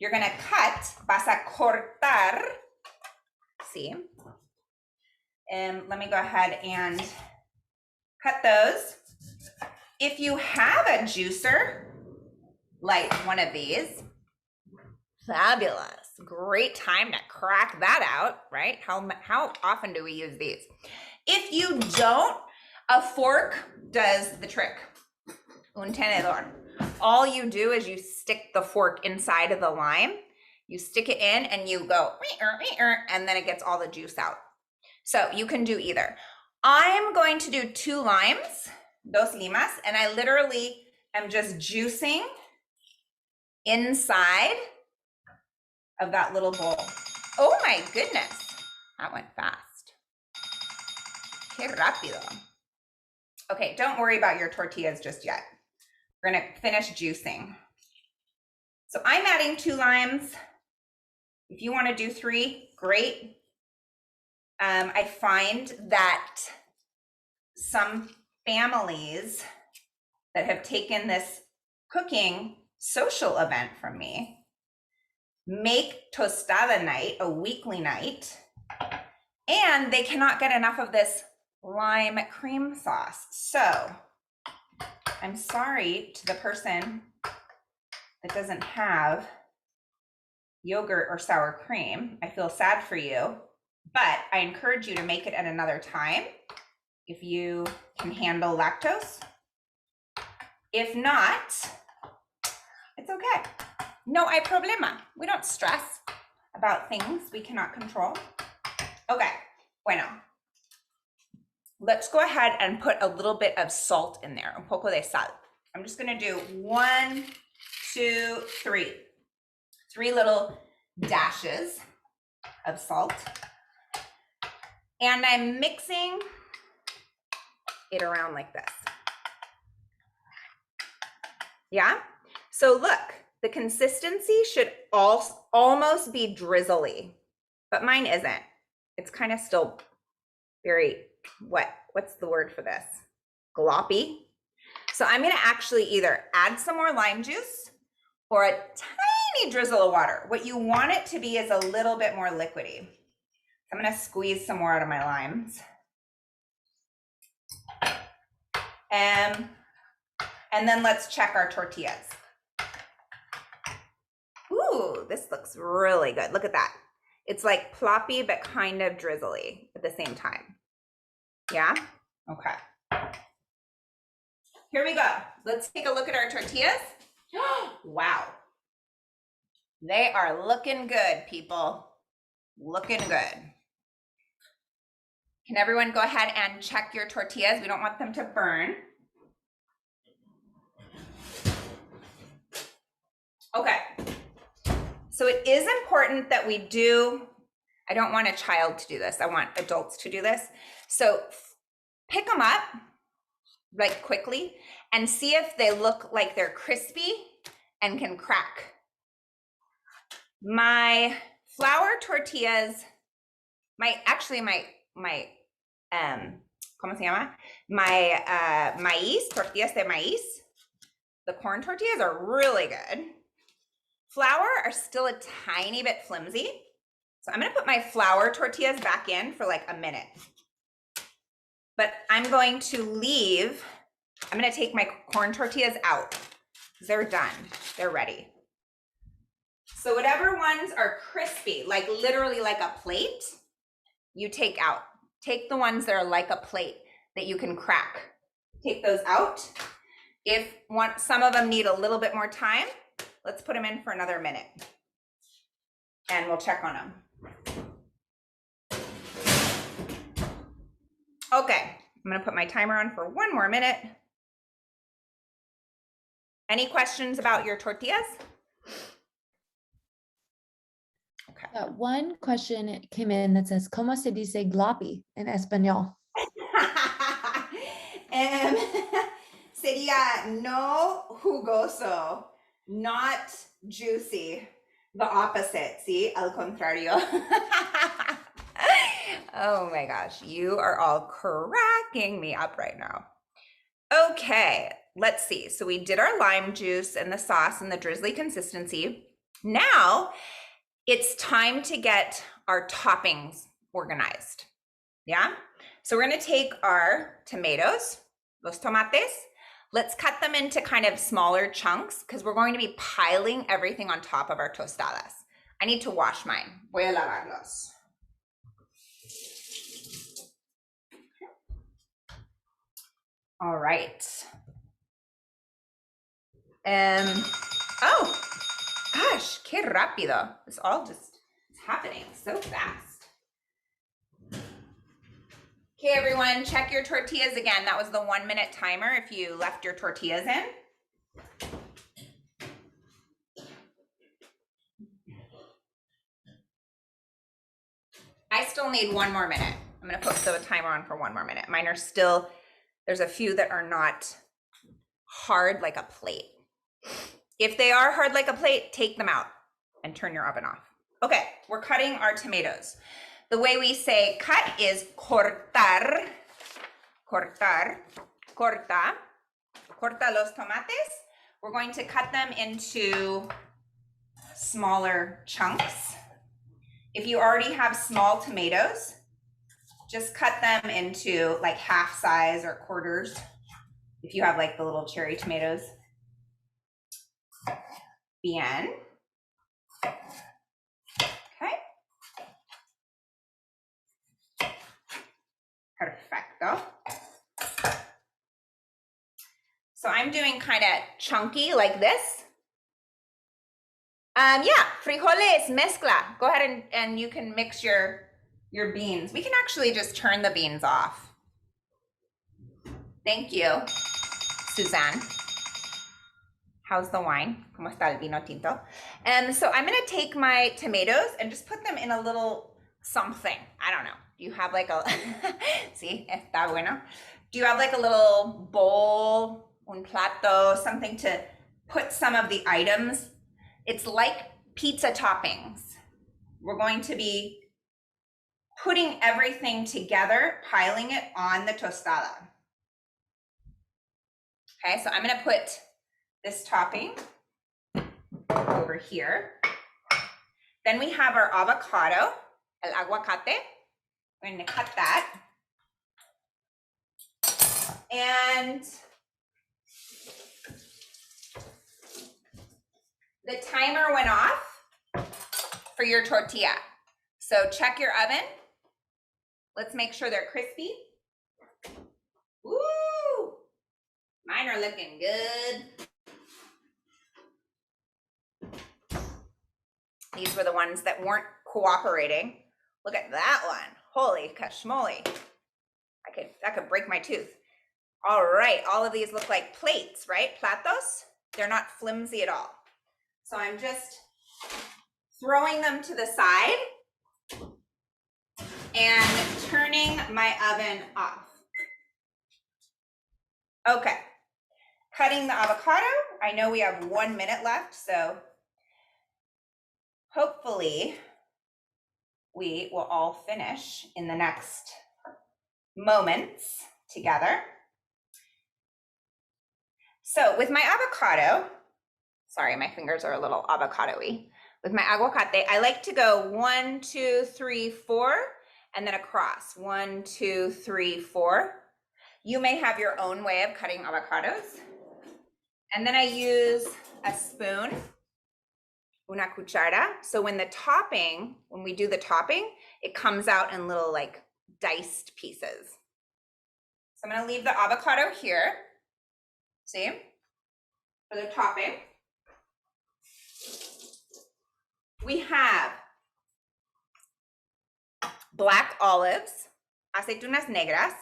Speaker 2: you're gonna cut, vas a cortar, see? And let me go ahead and cut those. If you have a juicer, like one of these, fabulous, great time to crack that out, right? How often do we use these? If you don't, a fork does the trick. Un tenedor. All you do is you stick the fork inside of the lime, you stick it in and you go, and then it gets all the juice out. So you can do either. I'm going to do 2 limes, dos limas, and I literally am just juicing inside of that little bowl. Oh my goodness, that went fast. Qué rápido. Okay, don't worry about your tortillas just yet. We're gonna finish juicing. So I'm adding 2 limes. If you wanna do 3, great. I find that some families that have taken this cooking social event from me make tostada night a weekly night, and they cannot get enough of this lime cream sauce. So I'm sorry to the person that doesn't have yogurt or sour cream. I feel sad for you, but I encourage you to make it at another time if you can handle lactose. If not, it's okay. No hay problema. We don't stress about things we cannot control. Okay, bueno. Let's go ahead and put a little bit of salt in there, un poco de sal. I'm just gonna do 1, 2, 3. 3 little dashes of salt. And I'm mixing it around like this. Yeah? So look, the consistency should almost be drizzly, but mine isn't. It's kind of still very wet. What's the word for this? Gloppy. So I'm gonna actually either add some more lime juice or a tiny drizzle of water. What you want it to be is a little bit more liquidy. I'm gonna squeeze some more out of my limes. And then let's check our tortillas. Ooh, this looks really good. Look at that. It's like ploppy, but kind of drizzly at the same time. Yeah? Okay. Here we go. Let's take a look at our tortillas. Wow. They are looking good, people. Looking good. Can everyone go ahead and check your tortillas? We don't want them to burn. Okay. So it is important that we do, I don't want a child to do this. I want adults to do this. So pick them up like quickly and see if they look like they're crispy and can crack. My flour tortillas, ¿cómo se llama? My maíz, tortillas de maíz, the corn tortillas are really good. Flour are still a tiny bit flimsy. So I'm gonna put my flour tortillas back in for like a minute. But I'm going to leave, I'm gonna take my corn tortillas out. They're done, they're ready. So whatever ones are crispy, like literally like a plate, you take out. Take the ones that are like a plate that you can crack. Take those out. If some of them need a little bit more time, let's put them in for another minute and we'll check on them. Okay, I'm gonna put my timer on for 1 more minute. Any questions about your tortillas? Okay.
Speaker 1: One question came in that says, ¿Cómo se dice gloppy in español?
Speaker 2: Sería no jugoso, not juicy. The opposite, see? Al contrario. Oh my gosh, you are all cracking me up right now. Okay, let's see. So we did our lime juice and the sauce and the drizzly consistency. Now it's time to get our toppings organized. Yeah? So we're gonna take our tomatoes, los tomates. Let's cut them into kind of smaller chunks because we're going to be piling everything on top of our tostadas. I need to wash mine. Voy a lavarlos. All right. Oh, gosh, qué rápido. It's all just happening so fast. Okay, everyone, check your tortillas again. That was the 1 minute timer if you left your tortillas in. still need 1 more minute. I'm gonna put the timer on for 1 more minute. Mine are still, there's a few that are not hard like a plate. If they are hard like a plate, take them out and turn your oven off. Okay, we're cutting our tomatoes. The way we say cut is cortar, cortar, corta, corta los tomates. We're going to cut them into smaller chunks. If you already have small tomatoes, just cut them into like half size or quarters. If you have like the little cherry tomatoes. Bien. Okay. Perfecto. So I'm doing kind of chunky like this. Yeah, frijoles, mezcla. Go ahead and you can mix your beans. We can actually just turn the beans off. Thank you, Suzanne. How's the wine? ¿Cómo está el vino tinto? So I'm gonna take my tomatoes and just put them in a little something. I don't know. Do you have like a, sí, está bueno. Do you have like a little bowl, un plato, something to put some of the items? It's like pizza toppings. We're going to be putting everything together, piling it on the tostada. Okay, so I'm gonna put this topping over here. Then we have our avocado, el aguacate. We're gonna cut that. And the timer went off for your tortilla. So check your oven. Let's make sure they're crispy. Woo! Mine are looking good. These were the ones that weren't cooperating. Look at that one. Holy kashmoli. That could break my tooth. All right, all of these look like plates, right? Platos. They're not flimsy at all. So I'm just throwing them to the side and turning my oven off. Okay, cutting the avocado. I know we have 1 minute left, so hopefully we will all finish in the next moments together. So with my avocado, sorry, my fingers are a little avocado-y. With my aguacate, I like to go 1, 2, 3, 4, and then across. 1, 2, 3, 4. You may have your own way of cutting avocados. And then I use a spoon, una cuchara. So when we do the topping, it comes out in little like diced pieces. So I'm gonna leave the avocado here. See, for the topping. We have black olives, aceitunas negras.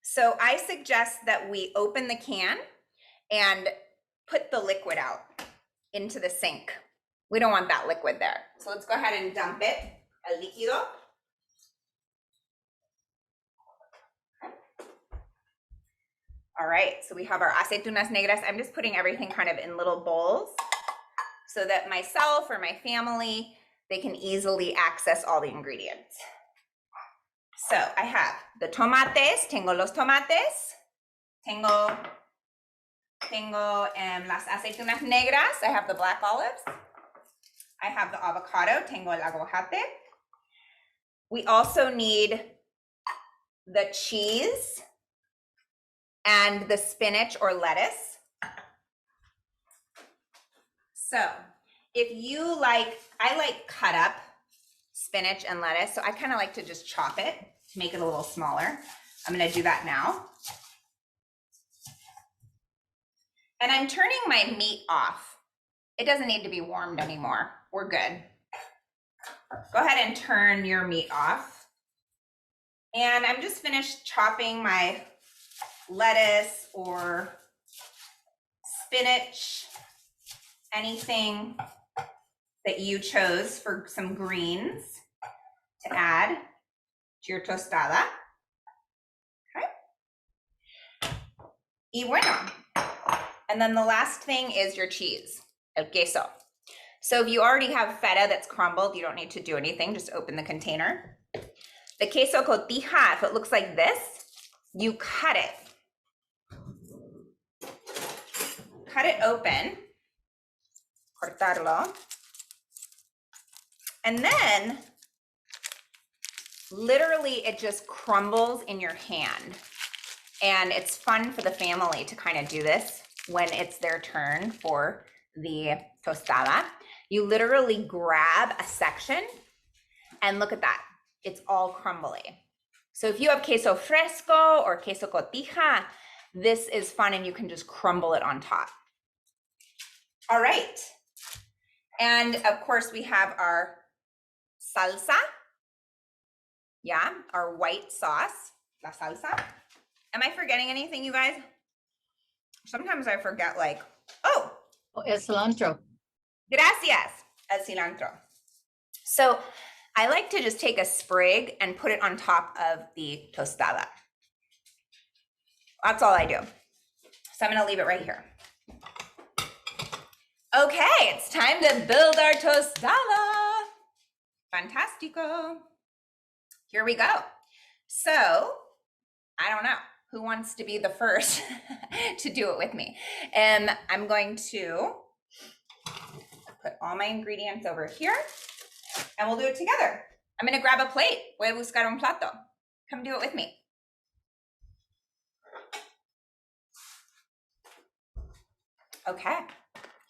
Speaker 2: So I suggest that we open the can and put the liquid out into the sink. We don't want that liquid there. So let's go ahead and dump it, el líquido. All right, so we have our aceitunas negras. I'm just putting everything kind of in little bowls so that myself or my family, they can easily access all the ingredients. So I have the tomates, tengo los tomates, tengo las aceitunas negras, I have the black olives, I have the avocado, tengo el aguacate. We also need the cheese and the spinach or lettuce. So if you like, I like cut up spinach and lettuce, so I kind of like to just chop it to make it a little smaller. I'm gonna do that now. And I'm turning my meat off. It doesn't need to be warmed anymore. We're good. Go ahead and turn your meat off. And I'm just finished chopping my lettuce or spinach, anything that you chose for some greens to add to your tostada. Okay. Y bueno. And then the last thing is your cheese, el queso. So if you already have feta that's crumbled, you don't need to do anything, just open the container. The queso cotija, if it looks like this, you cut it. Cut it open, cortarlo. And then literally it just crumbles in your hand. And it's fun for the family to kind of do this when it's their turn for the tostada. You literally grab a section and look at that. It's all crumbly. So if you have queso fresco or queso cotija, this is fun and you can just crumble it on top. All right. And of course we have our salsa. Yeah, our white sauce, la salsa. Am I forgetting anything, you guys? Sometimes I forget, like, oh,
Speaker 5: El cilantro.
Speaker 2: gracias, el cilantro. So I like to just take a sprig and put it on top of the tostada. That's all I do. So I'm gonna leave it right here. Okay, it's time to build our tostada. Fantastico. Here we go. So, I don't know who wants to be the first to do it with me. I'm going to put all my ingredients over here and we'll do it together. I'm gonna grab a plate. Voy a buscar un plato. Come do it with me. Okay,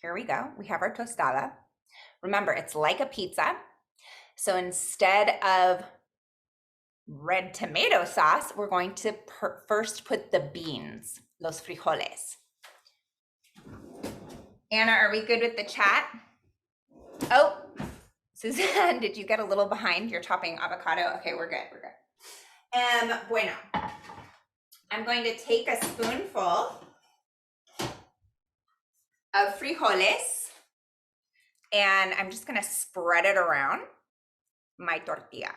Speaker 2: here we go. We have our tostada. Remember, it's like a pizza. So instead of red tomato sauce, we're going to first put the beans, los frijoles. Anna, are we good with the chat? Oh, Suzanne, did you get a little behind? You're chopping avocado. Okay, we're good, we're good. Bueno, I'm going to take a spoonful of frijoles and I'm just gonna spread it around my tortilla.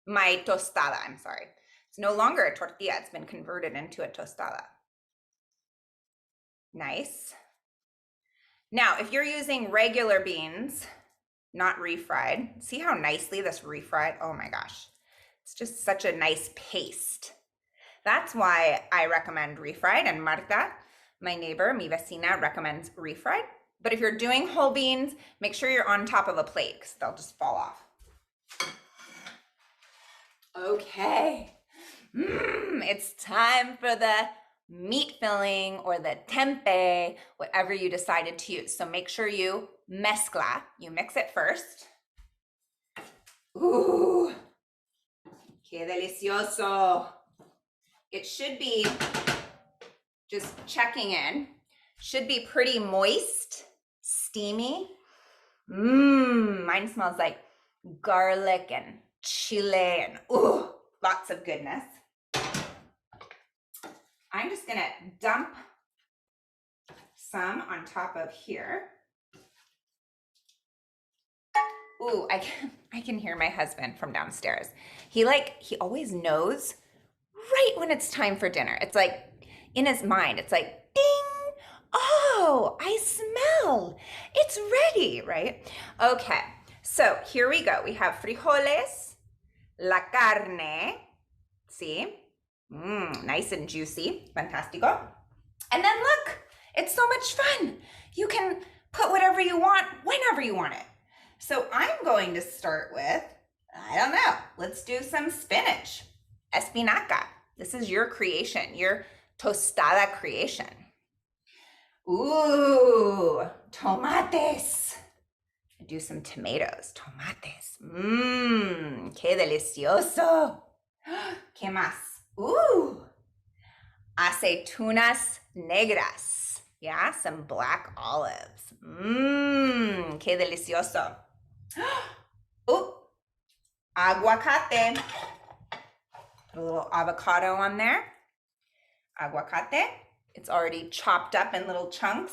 Speaker 2: My tostada, I'm sorry. It's no longer a tortilla, it's been converted into a tostada. Nice. Now, if you're using regular beans, not refried, see how nicely this refried? Oh my gosh, it's just such a nice paste. That's why I recommend refried, and Marta, my neighbor, mi vecina, recommends refried. But if you're doing whole beans, make sure you're on top of a plate because they'll just fall off. Okay, it's time for the meat filling or the tempeh, whatever you decided to use. So make sure you mezcla, you mix it first. Ooh, qué delicioso. It should be, just checking in, should be pretty moist, steamy. Mine smells like garlic and chile and ooh, lots of goodness. I'm just gonna dump some on top of here. Ooh, I can hear my husband from downstairs. He always knows right when it's time for dinner. It's like in his mind, it's like ding, oh, I smell, it's ready, right? Okay, so here we go. We have frijoles, la carne, see? Nice and juicy, fantastico. And then look, it's so much fun. You can put whatever you want, whenever you want it. So I'm going to start with, I don't know, let's do some spinach, espinaca. This is your creation, your tostada creation. Ooh, tomates. Do some tomatoes, tomates. Qué delicioso. ¿Qué más? Ooh, aceitunas negras. Yeah, some black olives. Qué delicioso. Ooh, aguacate. Put a little avocado on there. Aguacate. It's already chopped up in little chunks,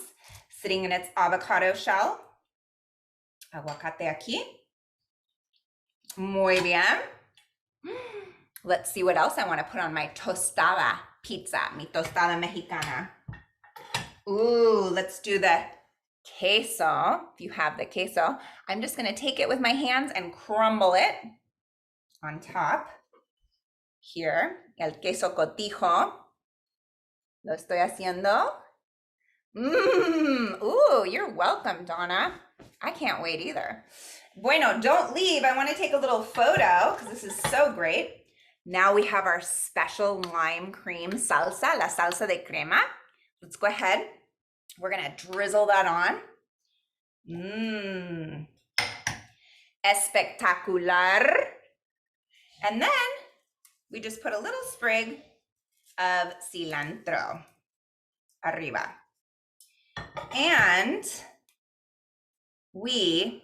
Speaker 2: sitting in its avocado shell. Aguacate aquí. Muy bien. Let's see what else I want to put on my tostada pizza, mi tostada mexicana. Ooh, let's do the queso. If you have the queso, I'm just going to take it with my hands and crumble it on top. Here, el queso cotijo. Lo estoy haciendo. Ooh, you're welcome, Donna. I can't wait either. Bueno, don't leave. I want to take a little photo because this is so great. Now we have our special lime cream salsa, la salsa de crema. Let's go ahead. We're going to drizzle that on. Espectacular. And then we just put a little sprig of cilantro arriba. And we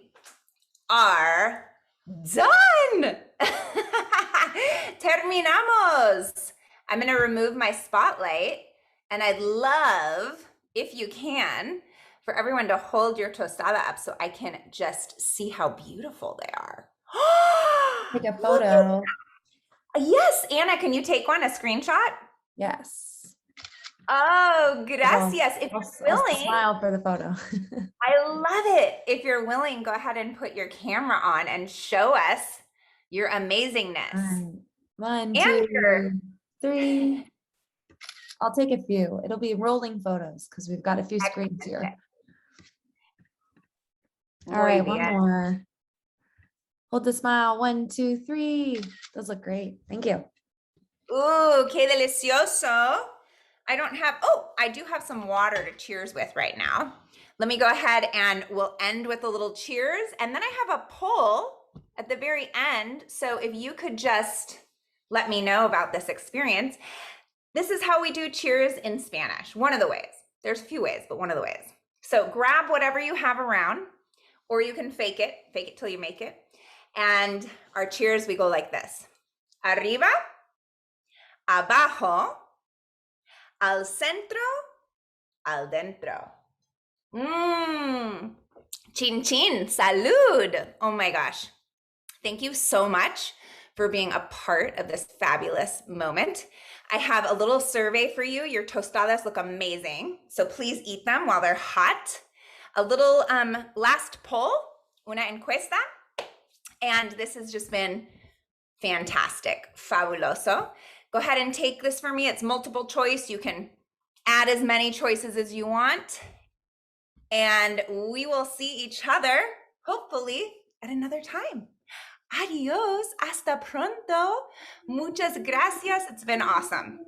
Speaker 2: are done. Terminamos. I'm going to remove my spotlight, and I'd love, if you can, for everyone to hold your tostada up so I can just see how beautiful they are.
Speaker 1: Take a photo.
Speaker 2: Yes, Anna, can you take one, a screenshot?
Speaker 1: Yes.
Speaker 2: Oh, gracias. If you're
Speaker 1: I'll
Speaker 2: willing,
Speaker 1: smile for the photo.
Speaker 2: I love it. If you're willing, go ahead and put your camera on and show us your amazingness.
Speaker 1: One,
Speaker 2: And
Speaker 1: two, three. I'll take a few. It'll be rolling photos because we've got a few screens here. All right, one more. Hold the smile. One, two, three. Those look great. Thank you.
Speaker 2: Ooh, qué delicioso. I don't have, I do have some water to cheers with right now. Let me go ahead and we'll end with a little cheers. And then I have a poll at the very end. So if you could just let me know about this experience. This is how we do cheers in Spanish. One of the ways. There's a few ways, but one of the ways. So grab whatever you have around, or you can fake it till you make it. And our cheers, we go like this. Arriba, abajo, al centro, al dentro. Chin chin, salud. Oh my gosh. Thank you so much for being a part of this fabulous moment. I have a little survey for you. Your tostadas look amazing, so please eat them while they're hot. A little last poll, una encuesta, and this has just been fantastic, fabuloso. Go ahead and take this for me. It's multiple choice. You can add as many choices as you want, and we will see each other, hopefully, at another time. Adios, hasta pronto. Muchas gracias. It's been awesome.